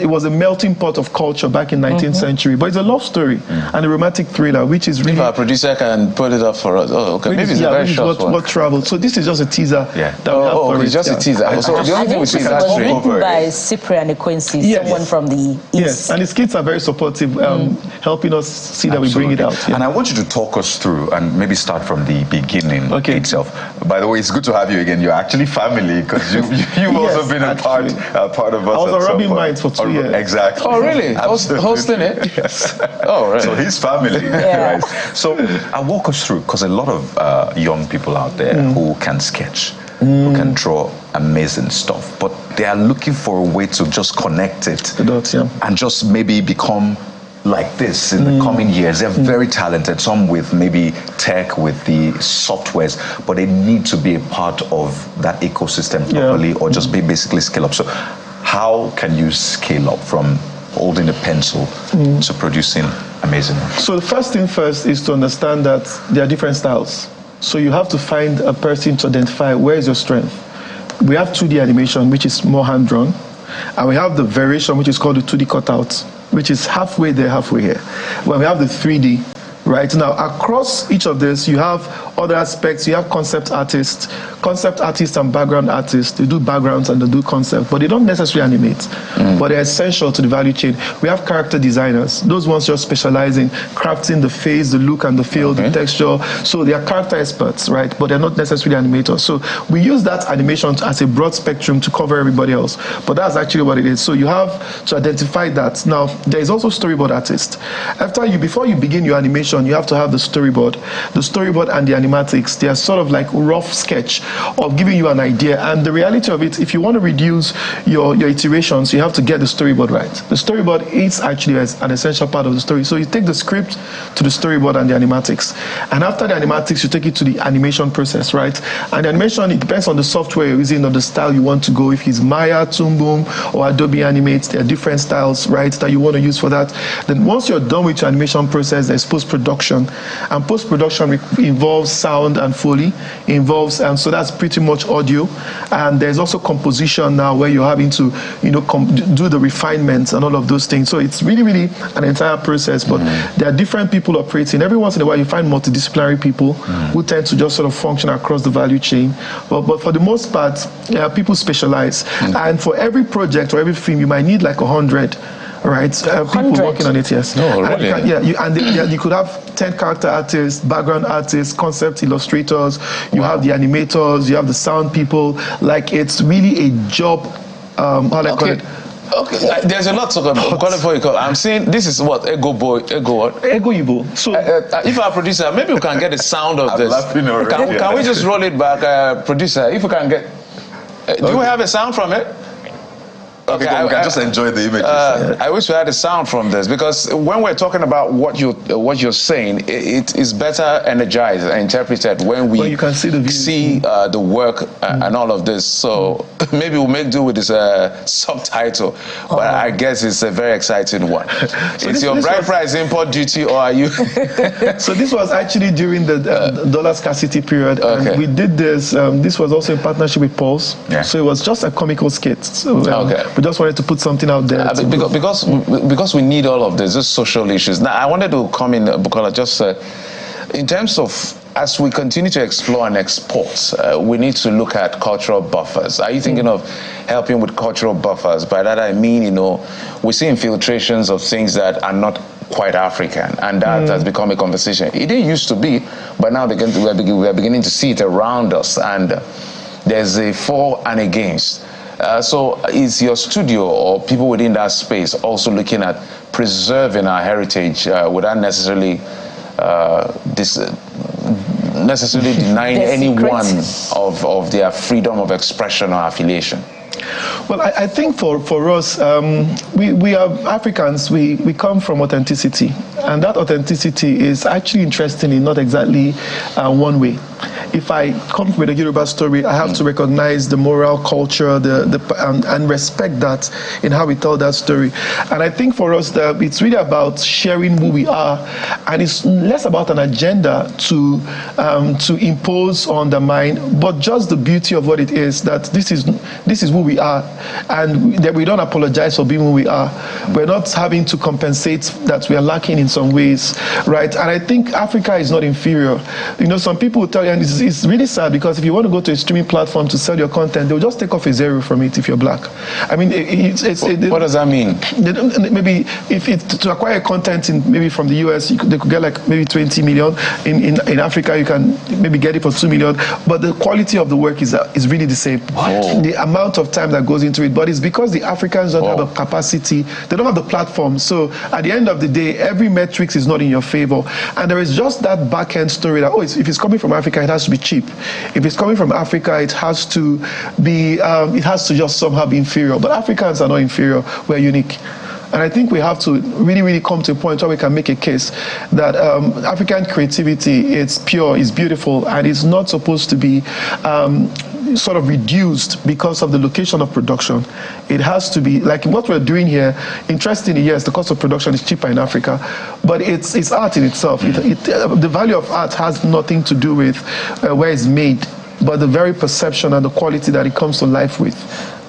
It was a melting pot of culture back in 19th century. But it's a love story and a romantic thriller, which is really... If our producer can put it up for us. Oh, okay. Maybe it's a very short one. What traveled. So this is just a teaser. Yeah. It's just a teaser. So the only thing we see is that it was written by Cyprian Equincy, someone from the East. Yes, and his kids are very supportive, helping us see that we bring it out. And I want you to talk us through and maybe start from the beginning itself. By the way, it's good to have you again. You're actually family because you've also been a part of us. I was on Robin Minds for 2 years. Exactly. Oh, really? I was hosting it? Yes. Oh, right. So his family. Right. So I walk us through because a lot of young people out there who can sketch, who can draw amazing stuff, but they are looking for a way to just connect it and just maybe become like this in the coming years. They're very talented, some with maybe tech, with the softwares, but they need to be a part of that ecosystem properly or just be basically scale up. So how can you scale up from holding a pencil to producing amazing work? So the first thing first is to understand that there are different styles. So you have to find a person to identify where is your strength. We have 2D animation, which is more hand-drawn, and we have the variation, which is called the 2D cutout, which is halfway there, halfway here. When we have the 3D, right? Now, across each of this, you have other aspects. You have concept artists and background artists. They do backgrounds and they do concept, but they don't necessarily animate, but they're essential to the value chain. We have character designers. Those ones just specialize in crafting the face, the look and the feel, the texture. So they are character experts, right? But they're not necessarily animators. So we use that animation as a broad spectrum to cover everybody else. But that's actually what it is. So you have to identify that. Now, there is also storyboard artists. Before you begin your animation, you have to have the storyboard. The storyboard and the animatics, they are sort of like rough sketch of giving you an idea. And the reality of it, if you want to reduce your iterations, you have to get the storyboard right. The storyboard is actually an essential part of the story. So you take the script to the storyboard and the animatics. And after the animatics, you take it to the animation process, right? And the animation, it depends on the software you're using or the style you want to go. If it's Maya, Toon Boom, or Adobe Animate, there are different styles, right, that you want to use for that. Then once you're done with your animation process, there's post-production. And post-production involves sound and Foley, so that's pretty much audio. And there's also composition now where you're having to, do the refinements and all of those things. So it's really, really an entire process, but there are different people operating. Every once in a while you find multidisciplinary people who tend to just sort of function across the value chain. But for the most part, people specialize. And for every project or every film, you might need like 100. Right, people working on it, yes. No, really? And you could have 10 character artists, background artists, concept illustrators, you have the animators, you have the sound people. Like, it's really a job, how do I call it? Okay, there's a lot to call. I'm saying this is what Ego Ibo. So if our producer, maybe we can get the sound of this. Can we just roll it back, producer? If we can get, do we have a sound from it? Okay, we can just enjoy the images. I wish we had a sound from this, because when we're talking about what you're saying, it is better energized and interpreted when you can see the work and all of this. So maybe we'll make do with this subtitle, but I guess it's a very exciting one. Is your bride price import duty, or are you? So this was actually during the dollar scarcity period, and we did this. This was also in partnership with Pulse. So it was just a comical skit. So, we just wanted to put something out there. Because we need all of this social issues. Now, I wanted to come in, Bukola, just in terms of, as we continue to explore and export, we need to look at cultural buffers. Are you thinking of helping with cultural buffers? By that I mean, you know, we see infiltrations of things that are not quite African, and that has become a conversation. It didn't used to be, but now we are beginning to see it around us, and there's a for and against. So is your studio or people within that space also looking at preserving our heritage without necessarily denying anyone of their freedom of expression or affiliation? Well, I think for us, we are Africans, we come from authenticity. And that authenticity is actually, interestingly, not exactly one way. If I come with a Yoruba story, I have to recognize the moral culture and respect that in how we tell that story. And I think for us, that it's really about sharing who we are, and it's less about an agenda to impose or undermine, but just the beauty of what it is, that this is who we are, and that we don't apologize for being who we are. We're not having to compensate that we are lacking in some ways, right? And I think Africa is not inferior. You know, some people will tell you, and it's really sad, because if you want to go to a streaming platform to sell your content, they'll just take off a zero from it if you're black. I mean, what does that mean? Maybe to acquire content maybe from the US, they could get like maybe 20 million. In Africa, you can maybe get it for 2 million. But the quality of the work is really the same. What? The amount of time that goes into it. But it's because the Africans don't have the capacity, they don't have the platform. So at the end of the day, every metrics is not in your favor. And there is just that back end story that, if it's coming from Africa, it has to be cheap. If it's coming from Africa, it has to just somehow be inferior. But Africans are not inferior, we're unique. And I think we have to really, really come to a point where we can make a case that African creativity, it's pure, it's beautiful, and it's not supposed to be sort of reduced because of the location of production. It has to be, like what we're doing here, interestingly, yes, the cost of production is cheaper in Africa, but it's art in itself. The value of art has nothing to do with where it's made, but the very perception and the quality that it comes to life with.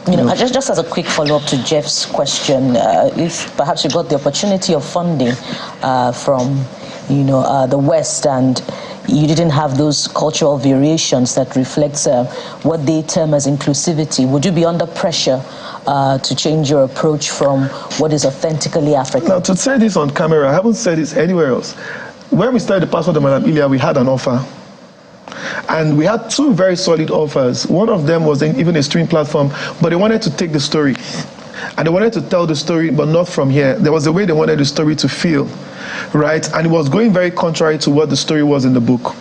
You know, just as a quick follow-up to Jeff's question, if perhaps you got the opportunity of funding from, the West, and you didn't have those cultural variations that reflects what they term as inclusivity, would you be under pressure to change your approach from what is authentically African? Now, to say this on camera, I haven't said this anywhere else. When we started the Passport of Madam Ilia, we had an offer. And we had two very solid offers. One of them was even a stream platform, but they wanted to take the story. And they wanted to tell the story, but not from here. There was a way they wanted the story to feel, right? And it was going very contrary to what the story was in the book,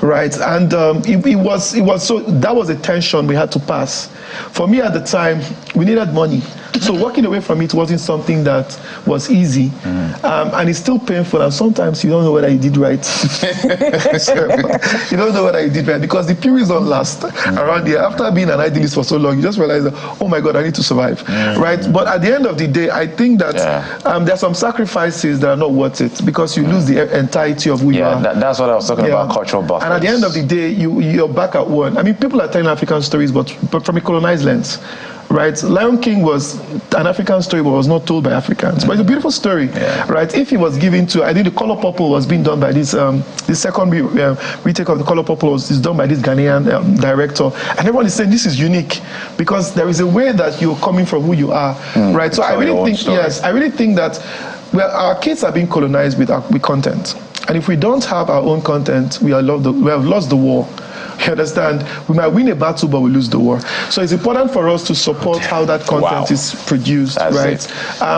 right? And it was so, that was a tension we had to pass. For me at the time, we needed money. So walking away from it wasn't something that was easy. And it's still painful, and sometimes you don't know whether you did right. You don't know whether you did right, because the periods don't last around here. After being an idealist for so long, you just realize that, oh my God, I need to survive, right? But at the end of the day, I think that there are some sacrifices that are not worth it, because you lose the entirety of who you are. That's what I was talking about, cultural buffers. And at the end of the day, you're back at one. I mean, people are telling African stories, but from a colonized lens. Right, Lion King was an African story, but was not told by Africans. But it's a beautiful story, right? If it was given to, I think The Color Purple was being done by this, the second retake of The Color Purple is done by this Ghanaian director, and everyone is saying this is unique because there is a way that you're coming from who you are, right? So I really think that our kids are being colonized with content, and if we don't have our own content, we have lost the war. You understand? We might win a battle, but we lose the war. So it's important for us to support how that content is produced, right?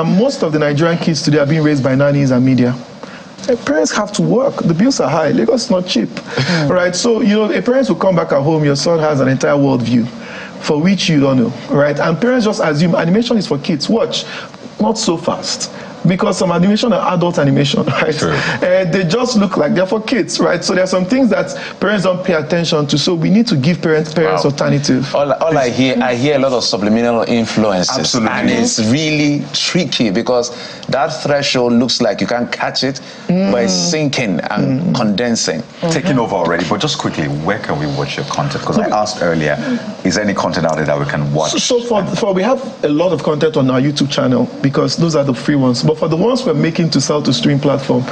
Most of the Nigerian kids today are being raised by nannies and media. Parents have to work. The bills are high. Lagos is not cheap, right? So, a parent will come back at home, your son has an entire worldview for which you don't know, right? And parents just assume animation is for kids. Watch, not so fast. Because some animation are adult animation, right? They just look like they're for kids, right? So there are some things that parents don't pay attention to. So we need to give parents alternative. All I hear a lot of subliminal influences. Absolutely. And it's really tricky because that threshold looks like you can't catch it, but it's sinking and condensing. Taking over already, but just quickly, where can we watch your content? Because I asked earlier, is there any content out there that we can watch? So we have a lot of content on our YouTube channel because those are the free ones. But for the ones we're making to sell to stream platform,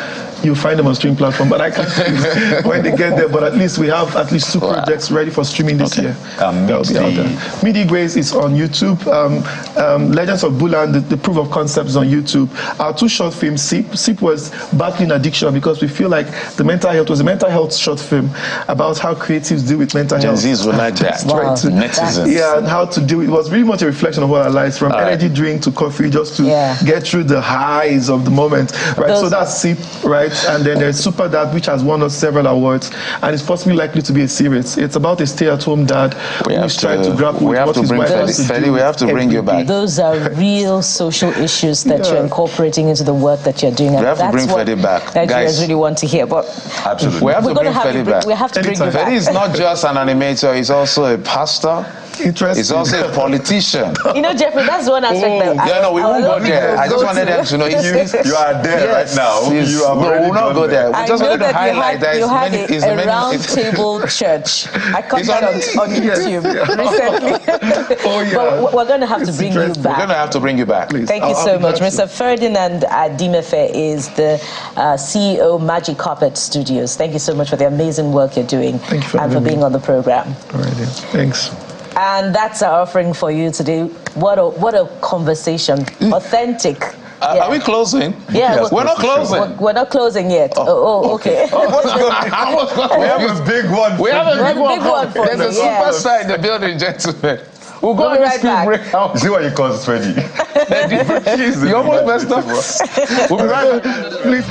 you'll find them on streaming platform. But I can't tell you when they get there. But at least we have at least 2 projects ready for streaming this year. That'll be out there. Midi Grace is on YouTube. Legends of Bulan, the proof of concept is on YouTube. Our 2 short films, SIP was battling addiction because we feel like the mental health was a mental health short film about how creatives deal with mental health. Disease will like that. And how to deal with it. Was really much a reflection of our lives, from energy drink to coffee, just to get through the highs of the moment. Right. So that's SIP, right? And then there's Super Dad, which has won us several awards, and it's possibly likely to be a series. It's about a stay-at-home dad who's trying to grapple with what his wife has to do. We have to bring you back. Those are real social issues that you're incorporating into the work that you're doing. We have to bring Fedi back. Nigerians really want to hear. But absolutely, we have to bring Fedi back. We have to bring you back. Fedi is not just an animator; he's also a pastor. He's also a politician. You know, Jeffrey, that's one aspect that we won't go there. I just wanted them to know you are there right now. You are we'll not go there. We just wanted to highlight that you had a round table church. I caught that on YouTube recently. But we're going to have to bring you back. We're going to have to bring you back. Thank you so much. Mr. Ferdinand Adimefe is the CEO, Magic Carpet Studios. Thank you so much for the amazing work you're doing and for being on the program. All right, thanks. And that's our offering for you today. What a conversation. Authentic. Are we closing? Yeah. We're not closing. We're not closing yet. Okay. We have a big one. We have a big one. There's a superstar in the building, gentlemen. We'll go right back. See what you call it, Freddy. You almost messed up. We'll be right back. Please.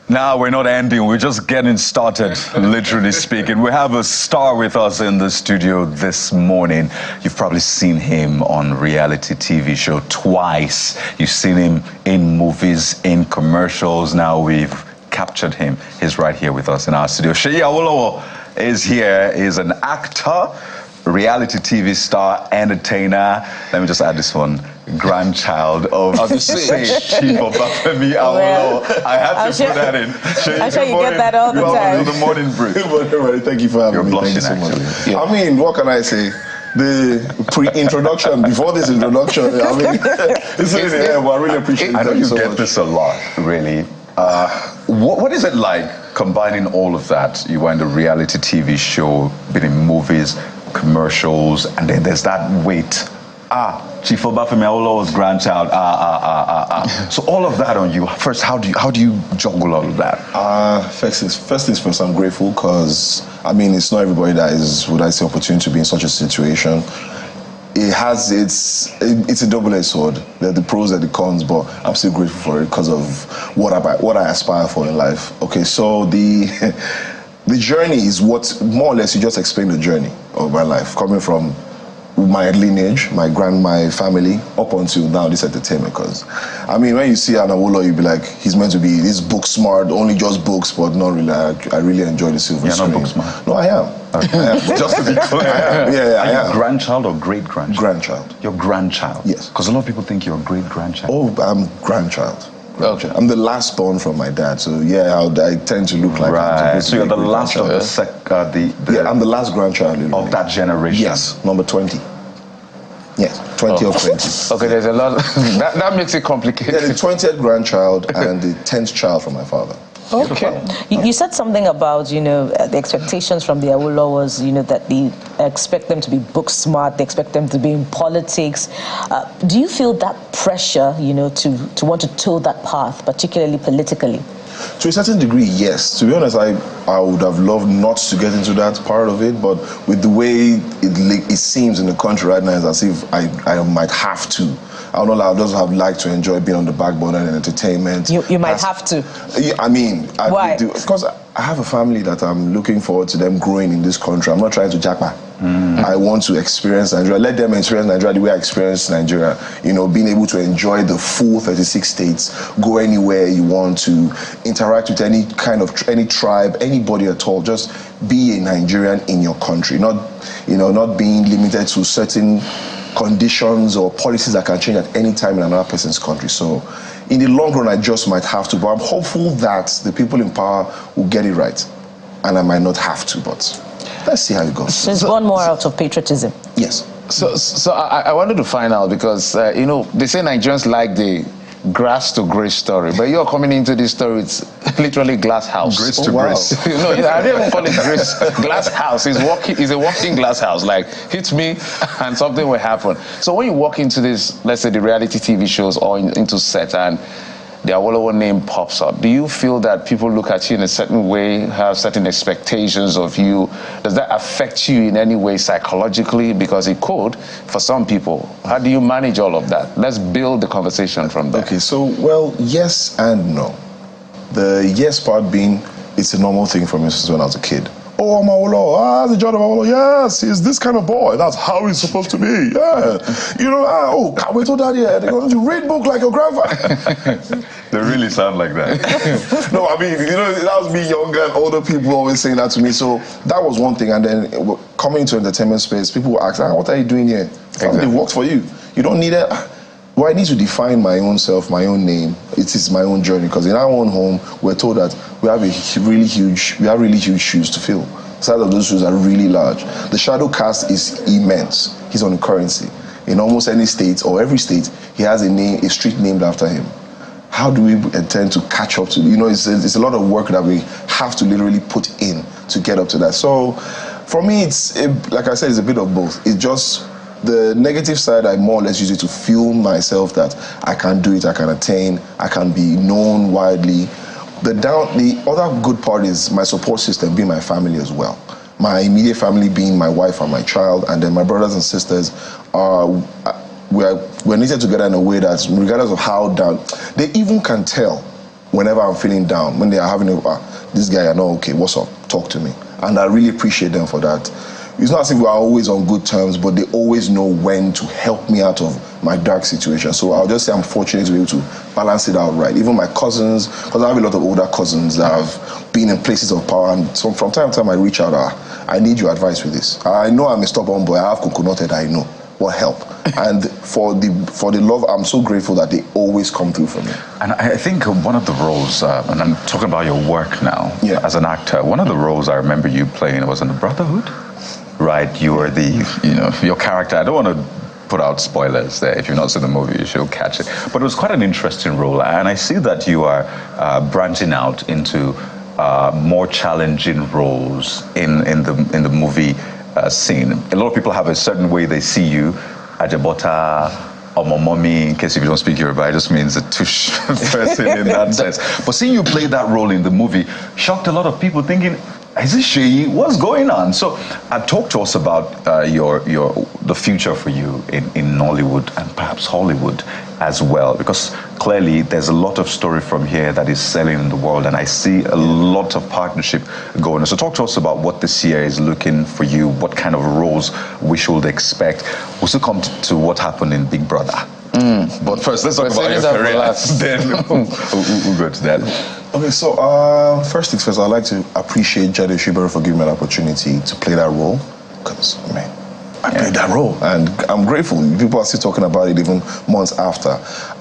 Now we're not ending, we're just getting started, literally speaking. We have a star with us in the studio this morning. You've probably seen him on reality TV show twice. You've seen him in movies, in commercials. Now we've captured him. He's right here with us in our studio. Seyi Awolowo is here. He's an actor, reality TV star, entertainer. Let me just add this one. Grandchild of the Chief of Bafemi Awolowo. I had to put that in. I'm sure you get that all the time. The morning brief. Good morning, everybody. Thank you for having me. Thank you so much. Yeah. I mean, what can I say? The pre-introduction, before this introduction, I mean, it's in the air, but I really appreciate it. I know you get this a lot, really. What is it like combining all of that? You were in the reality TV show, been in movies, commercials, and then there's that weight. Chief Obafemi Awolowo's grandchild. So all of that on you. First, how do you juggle all of that? First things first, I'm grateful because I mean it's not everybody that is, would I say, opportunity to be in such a situation. It's a double-edged sword. There are the pros and the cons, but I'm still grateful for it because of what I aspire for in life. Okay, so the journey is what more or less you just explained the journey of my life, coming from my lineage, my family, up until now, this entertainment. Because, I mean, when you see an Awolowo, you'll be like, he's meant to be this book smart, only just books, but not really. I really enjoy the silver screen. You're not book smart? No, I am. Just to be clear. I am. Are you grandchild or great-grandchild? Grandchild. Your grandchild? Yes. Because a lot of people think you're a great-grandchild. Oh, I'm grandchild. Okay. I'm the last born from my dad, so yeah, I tend to look like. Right. So you're the last of yeah, I'm the last grandchild of that generation. Yes, number 20. Yes, 20 or 20. Okay, there's a lot. That makes it complicated. Yeah, the 20th grandchild and the 10th child from my father. Okay. You said something about, the expectations from the Awolowos, that they expect them to be book smart, they expect them to be in politics. Do you feel that pressure, to want to toe that path, particularly politically? To a certain degree, yes. To be honest, I would have loved not to get into that part of it, but with the way it seems in the country right now, it's as if I might have to. I don't know, I just have liked to enjoy being on the backbone and entertainment. You might have to. I mean, why? Because I have a family that I'm looking forward to them growing in this country. I'm not trying to jackpot. I want to experience Nigeria. Let them experience Nigeria the way I experienced Nigeria. You know, being able to enjoy the full 36 states, go anywhere you want to, interact with any tribe, anybody at all. Just be a Nigerian in your country, not being limited to certain conditions or policies that can change at any time in another person's country. So in the long run, I just might have to, but I'm hopeful that the people in power will get it right. And I might not have to, but let's see how it goes. So it's born more out of patriotism. Yes. So I wanted to find out because, they say Nigerians like the grass to grace story, but you're coming into this story, it's literally glass house. Grace to grace. No, I didn't even call it grace. Glass house. It's a walking glass house. Like, hit me and something will happen. So when you walk into this, let's say the reality TV shows or into set and the Awolowo name pops up, do you feel that people look at you in a certain way, have certain expectations of you? Does that affect you in any way psychologically? Because it could for some people. How do you manage all of that? Let's build the conversation from there. Okay, so, well, yes and no. The yes part being, it's a normal thing for me since when I was a kid. Oh, I'm Awolowo. The John of Awolowo. Yes, he's this kind of boy. That's how he's supposed to be. Yeah. Can't wait till that year. They're going to read book like your grandfather. They really sound like that. No, I mean, that was me, younger and older people always saying that to me. So that was one thing. And then coming into entertainment space, people will ask, what are you doing here? Exactly. It worked for you. You don't need it. Well, I need to define my own self, my own name. It is my own journey, because in our own home, we're told that we have really huge shoes to fill. The size of those shoes are really large. The shadow cast is immense. He's on currency. In almost any state or every state, he has a street named after him. How do we intend to catch up to? It's a lot of work that we have to literally put in to get up to that. So, for me, like I said, it's a bit of both. It's just the negative side. I more or less use it to fuel myself that I can do it, I can attain, I can be known widely. The other good part is my support system being my family as well. My immediate family being my wife and my child, and then my brothers and sisters we're knitted together in a way that, regardless of how down, they even can tell whenever I'm feeling down, when they are having this guy, I know, okay, what's up, talk to me. And I really appreciate them for that. It's not as if we're always on good terms, but they always know when to help me out of my dark situation. So I'll just say I'm fortunate to be able to balance it out right. Even my cousins, because I have a lot of older cousins that have been in places of power, and so from time to time I reach out, I need your advice with this. I know I'm a stubborn boy, I have coconutted, I know. What help? And for the love, I'm so grateful that they always come through for me. And I think one of the roles, and I'm talking about your work now as an actor, one of the roles I remember you playing was in The Brotherhood. Right, you were your character. I don't want to put out spoilers there. If you've not seen the movie, you should catch it. But it was quite an interesting role, and I see that you are branching out into more challenging roles in the movie scene. A lot of people have a certain way they see you, Ajabota, Omomomi. In case if you don't speak Yoruba, it just means a tush person in that sense. But seeing you play that role in the movie shocked a lot of people, thinking, is this Seyi? What's going on? So, talk to us about the future for you in Nollywood and perhaps Hollywood as well, because clearly there's a lot of story from here that is selling in the world, and I see a lot of partnership going on. So, talk to us about what this year is looking for you, what kind of roles we should expect. We'll still come to what happened in Big Brother. But first, let's talk about your career. Then we'll go to that. Okay, so first things first, I'd like to appreciate Jade Shibero for giving me the opportunity to play that role, because, man, I played that role, and I'm grateful. People are still talking about it even months after.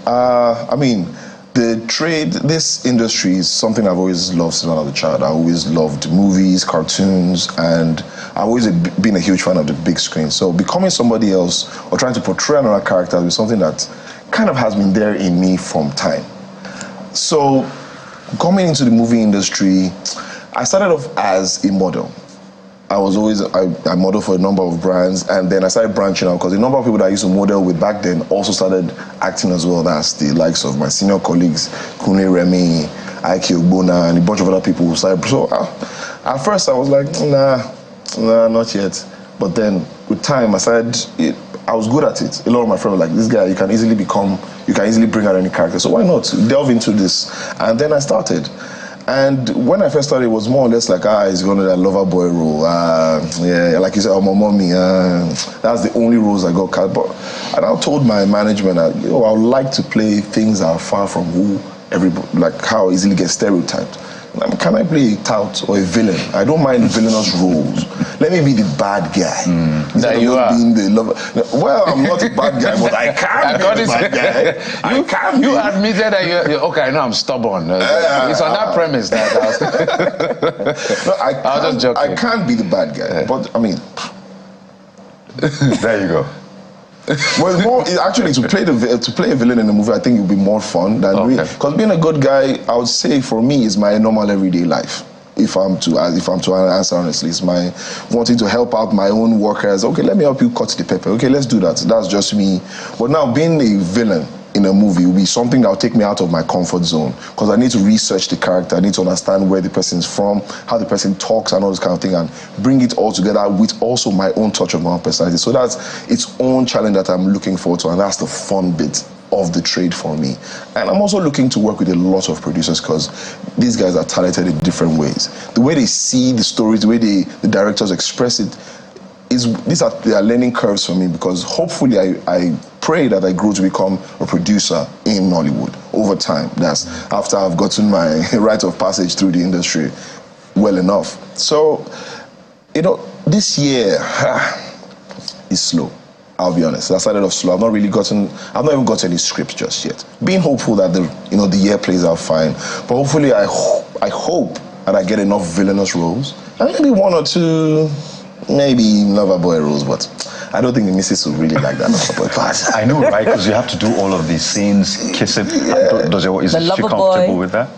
I mean, this industry is something I've always loved since I was a child. I always loved movies, cartoons, and I've always been a huge fan of the big screen. So becoming somebody else or trying to portray another character is something that kind of has been there in me from time. So coming into the movie industry, I started off as a model. I modeled for a number of brands, and then I started branching out because the number of people that I used to model with back then also started acting as well. That's the likes of my senior colleagues, Kune Remy, Ike Ogbona, and a bunch of other people who started. So at first I was like, nah, not yet. But then with time, I was good at it. A lot of my friends were like, this guy, you can easily bring out any character. So why not delve into this? And then I started. And when I first started, it was more or less like, he's going to that lover boy role. Yeah, like you said, my mommy. That's the only roles I got cast. But and I told my management that, I would like to play things that are far from who everybody, like how easily get stereotyped. Can I play a tout or a villain? I don't mind villainous roles. Let me be the bad guy. That you are. Being the lover. Well, I'm not a bad guy, but I can be the bad guy. You admitted that you're okay. I know I'm stubborn. It's on that premise that I can't be the bad guy, but I mean, there you go. Well, actually to play a villain in a movie, I think it would be more fun than because being a good guy, I would say for me is my normal everyday life. If I'm to answer honestly, it's my wanting to help out my own workers. Okay, let me help you cut the pepper. Okay, let's do that. That's just me. But now being a villain in a movie will be something that will take me out of my comfort zone because I need to research the character. I need to understand where the person's from, how the person talks and all this kind of thing, and bring it all together with also my own touch of my own personality. So that's its own challenge that I'm looking forward to, and that's the fun bit of the trade for me. And I'm also looking to work with a lot of producers because these guys are talented in different ways. The way they see the stories, the way the directors express it, these are learning curves for me because hopefully I pray that I grow to become a producer in Nollywood over time. That's after I've gotten my rite of passage through the industry well enough. So, this year is slow. I'll be honest. I started off slow. I've not even got any script just yet. Being hopeful that the year plays out fine. But hopefully I hope that I get enough villainous roles. And maybe one or two maybe lover boy roles, but I don't think the missus will really like that lover boy part. I know, right? Because you have to do all of these scenes, kissing. Yeah. Is she comfortable with that?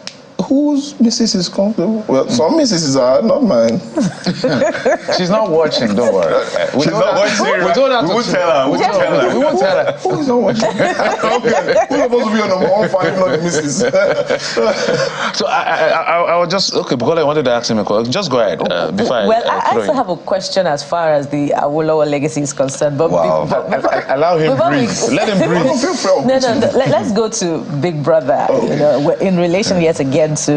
Whose missus is comfortable? Well, some missuses are, not mine. She's not watching, don't worry. She's not watching. We won't tell her. We won't tell her. Who's not watching? Okay. Who's supposed to be on number 1 5, not the missus? So I was just, because I wanted to ask him a question. Just go ahead. I also have a question as far as the Awolowo legacy is concerned. But allow him breathe. Let him breathe. No. Let's go to Big Brother. In relation yet again to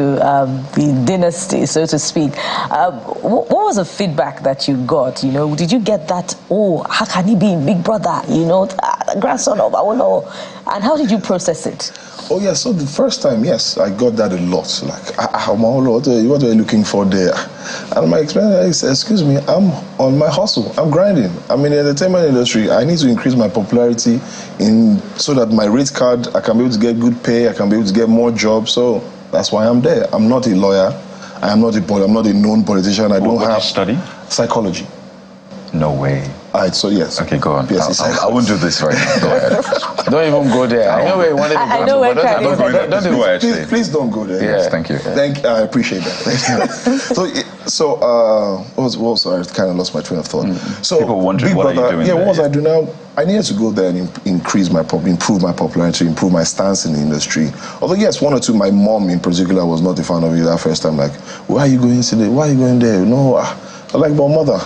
the dynasty, so to speak. What was the feedback that you got? Did you get that? Oh, how can he be in Big Brother? The grandson of Awolowo. And how did you process it? Oh yeah, so the first time, yes, I got that a lot. Like, what are you looking for there? And my experience is, excuse me, I'm on my hustle. I'm grinding. I'm in the entertainment industry. I need to increase my popularity so that my rate card, I can be able to get good pay. I can be able to get more jobs. So that's why I'm there. I'm not a lawyer. I'm not a known politician. I don't have study psychology. No way. All right, so yes. Okay, go on. I won't do this right now. Go ahead. Don't even go there. I know where you wanted to go. I know where Please don't go there. Yes, thank you. I appreciate that. I kind of lost my train of thought. So, people wondering what are you doing? Yeah, what was I doing now? I needed to go there and improve my popularity, improve my stance in the industry. Although yes, one or two, my mom in particular was not a fan of it that first time. Like, why are you going today? Why are you going there? No, I'm like, but mother,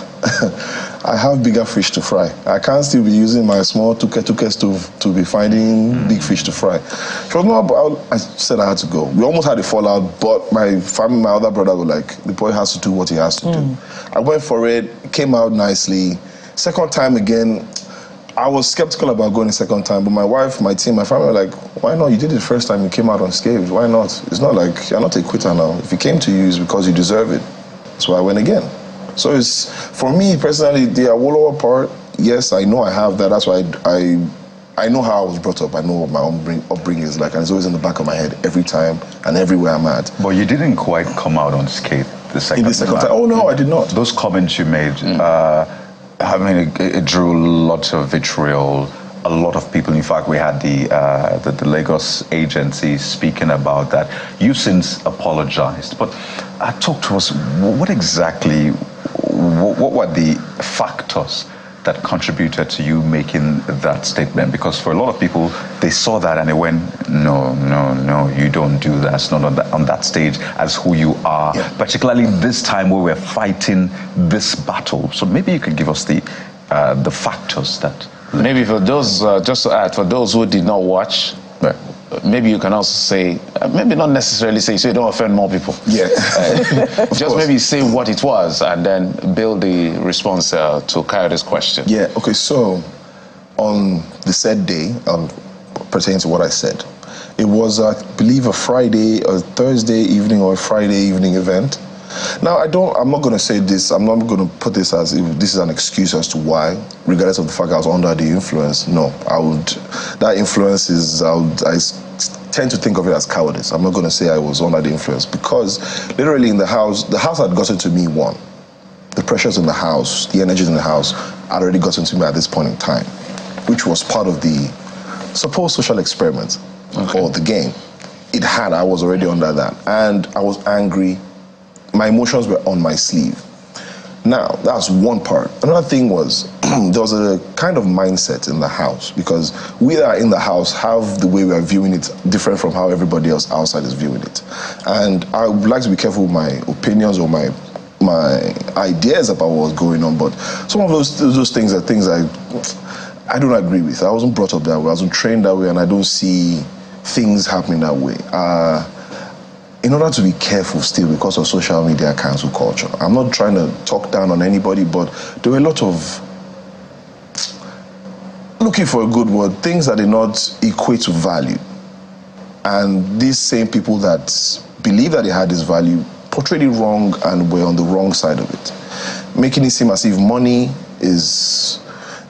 I have bigger fish to fry. I can't still be using my small tuke stove to be finding big fish to fry. She was not, I said I had to go. We almost had a fallout, but my family, my other brother were like, the boy has to do what he has to do. I went for it, came out nicely. Second time again, I was skeptical about going the second time, but my wife, my team, my family were like, why not? You did it the first time, you came out unscathed. Why not? It's not like, you're not a quitter now. If you came to you, it's because you deserve it. So I went again. So it's, for me personally, the Awolowo part, yes, I know I have that. That's why I know how I was brought up. I know what my own upbringing is like, and it's always in the back of my head every time and everywhere I'm at. But you didn't quite come out unscathed the second time. Oh no, I did not. Those comments you made, it drew lots of vitriol. A lot of people, in fact, we had the Lagos agency speaking about that. You since apologized, but talk to us, what exactly, what were the factors that contributed to you making that statement? Because for a lot of people, they saw that and they went, no, you don't do that. It's not on that stage as who you are, particularly this time where we're fighting this battle. So maybe you could give us the factors that... Maybe for those, just to add, for those who did not watch, maybe you can also say, maybe not necessarily say, so you don't offend more people. Yeah. Just maybe say what it was and then build the response to Coyote's question. Yeah, okay, so on the said day, pertaining to what I said, it was, I believe, a Friday, a Thursday evening or a Friday evening event. Now, I'm not going to say this, I'm not going to put this as if this is an excuse as to why, regardless of the fact I was under the influence. No, that influence is, I tend to think of it as cowardice. I'm not going to say I was under the influence because literally in the house had gotten to me, one. The pressures in the house, the energies in the house had already gotten to me at this point in time, which was part of the supposed social experiment or the game. I was already under that. And I was angry. My emotions were on my sleeve. Now, that's one part. Another thing was, there was a kind of mindset in the house because we that are in the house have the way we are viewing it different from how everybody else outside is viewing it. And I would like to be careful with my opinions or my ideas about what's going on, but some of those things are things I don't agree with. I wasn't brought up that way. I wasn't trained that way, and I don't see things happening that way. In order to be careful still because of social media cancel culture, I'm not trying to talk down on anybody, but there were a lot of, looking for a good word, things that did not equate to value. And these same people that believe that they had this value portrayed it wrong and were on the wrong side of it, making it seem as if money is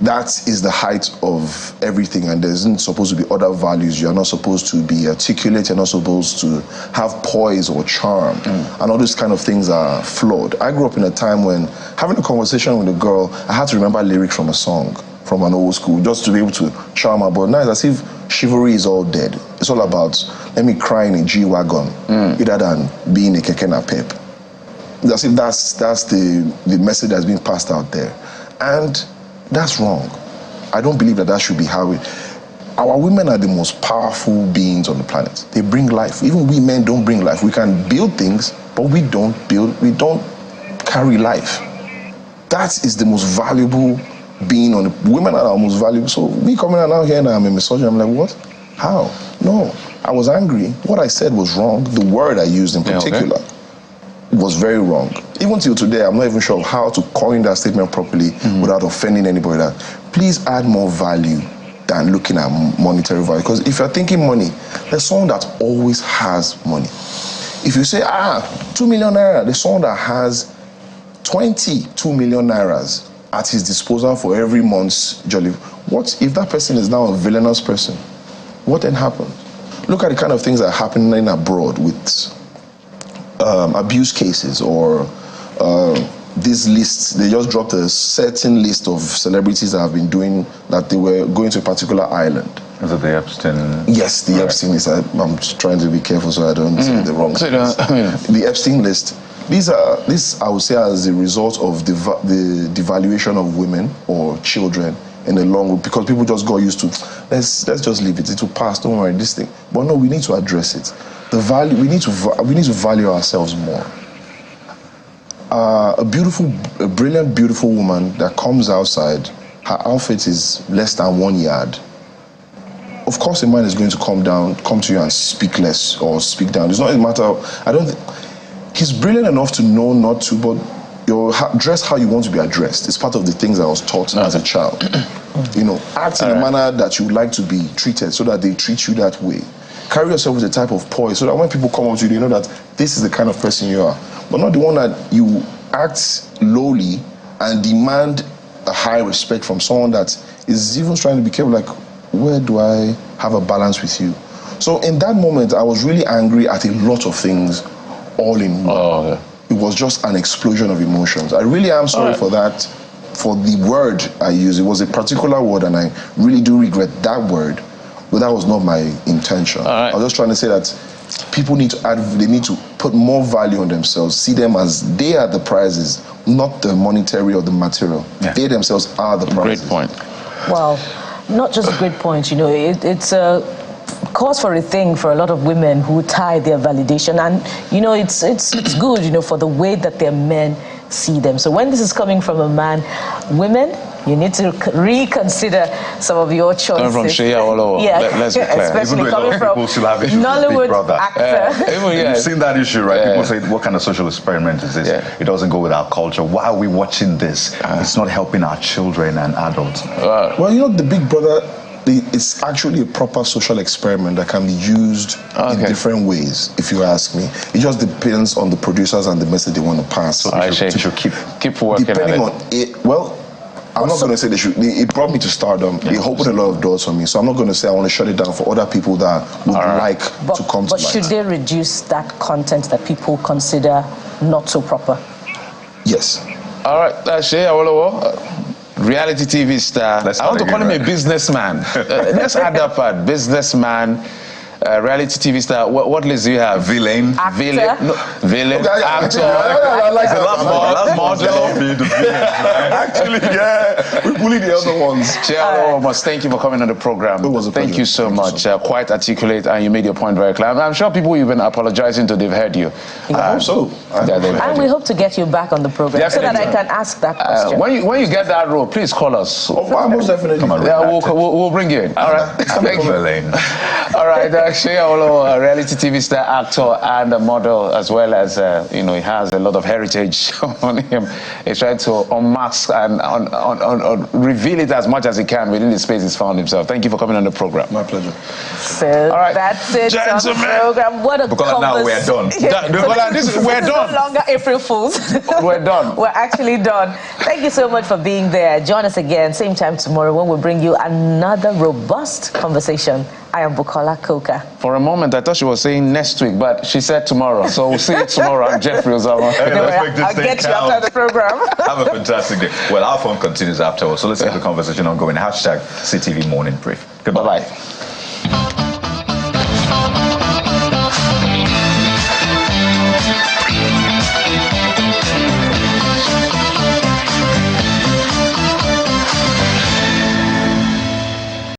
the height of everything and there isn't supposed to be other values. You're not supposed to be articulate, you're not supposed to have poise or charm, and all these kind of things are flawed. I grew up in a time when having a conversation with a girl, I had to remember lyrics from a song from an old school just to be able to charm her, but now it's as if chivalry is all dead. It's all about, let me cry in a G-Wagon rather than being a keke na pep. As if that's the message that's being passed out there. And that's wrong. I don't believe that should be how our women are the most powerful beings on the planet. They bring life. Even we men don't bring life. We can build things, but we don't carry life. That is the most valuable being on the, women are our most valuable. So me coming out here and I'm a misogynist, I'm like, what? How? No. I was angry. What I said was wrong. The word I used in particular was very wrong. Even till today, I'm not even sure how to coin that statement properly without offending anybody. That please add more value than looking at monetary value. Because if you're thinking money, there's someone that always has money. If you say, 2 million naira, there's someone that has 22 million nairas at his disposal for every month's jolly. What if that person is now a villainous person? What then happens? Look at the kind of things that are happening abroad with abuse cases or these lists. They just dropped a certain list of celebrities that have been doing that they were going to a particular island. Is it the Epstein? Yes, the Epstein list. I'm trying to be careful so I don't say the wrong thing. The Epstein list. This I would say as a result of the devaluation of women or children in the long run, because people just got used to let's just leave it. It will pass. Don't worry, this thing. But no, we need to address it. The value we need to value ourselves more. A brilliant, beautiful woman that comes outside, her outfit is less than 1 yard. Of course, a man is going to come to you and speak less or speak down. It's not a matter of, he's brilliant enough to know not to, but dress how you want to be addressed. It's part of the things I was taught as a child. Act in a manner that you would like to be treated so that they treat you that way. Carry yourself with a type of poise so that when people come up to you, they know that this is the kind of person you are. But not the one that you act lowly and demand a high respect from someone that is even trying to be careful, like, where do I have a balance with you? So in that moment, I was really angry at a lot of things all in one. It was just an explosion of emotions. I really am sorry for that, for the word I used. It was a particular word and I really do regret that word, but that was not my intention. I was just trying to say that people need to put more value on themselves, see them as they are the prizes, not the monetary or the material. They themselves are the prizes. Great point. Well, not just a great point, it's a cause for a thing for a lot of women who tie their validation, and it's good, for the way that their men see them. So when this is coming from a man, women, you need to reconsider some of your choices. Coming from Seyi Awolowo, yeah, let's be clear. especially coming from Nollywood actor. You've seen that issue, right? People say, what kind of social experiment is this? It doesn't go with our culture. Why are we watching this? It's not helping our children and adults. Well, you know, the Big Brother, it's actually a proper social experiment that can be used in different ways, if you ask me. It just depends on the producers and the message they want to pass. So they should keep working depending on it. Well, I'm not going to say they should. It brought me to stardom. It opened a lot of doors for me. So I'm not going to say I want to shut it down for other people that would like to come to light. But should they reduce that content that people consider not so proper? Yes. All right, Seyi Awolowo, reality TV star. I want to call him a businessman. Let's add that part. Businessman, reality TV star. What list do you have? Villain. Villain. Actor. I like that. Model. Actually, yeah. We bully the other ones. Seyi Awolowo, thank you for coming on the program. It was a pleasure. Thank you so much. Quite articulate, and you made your point very clear. I'm sure people you've been apologizing to, they've heard you. I hope so. And we hope to get you back on the program so that I can ask that question. When you get that role, please call us. Most definitely. We'll bring you in. All right. Thank you. All right. Seyi Awolowo, a reality TV star, actor, and a model, as well as he has a lot of heritage on him. He's trying to unmask and reveal it as much as he can within the space he's found himself. Thank you for coming on the program. My pleasure. So that's it on the program. What a Bukola, now we're done. We're done. No longer April Fools. We're done. We're actually done. Thank you so much for being there. Join us again, same time tomorrow, when we bring you another robust conversation. I am Bukola Koka. For a moment, I thought she was saying next week, but she said tomorrow. So we'll see you tomorrow. I'm Jeffrey Ozama. I'll get you after the program. Have a fantastic day. Well, our fun continues afterwards. So let's keep the conversation ongoing. #CTV Morning Brief. Goodbye. Bye-bye.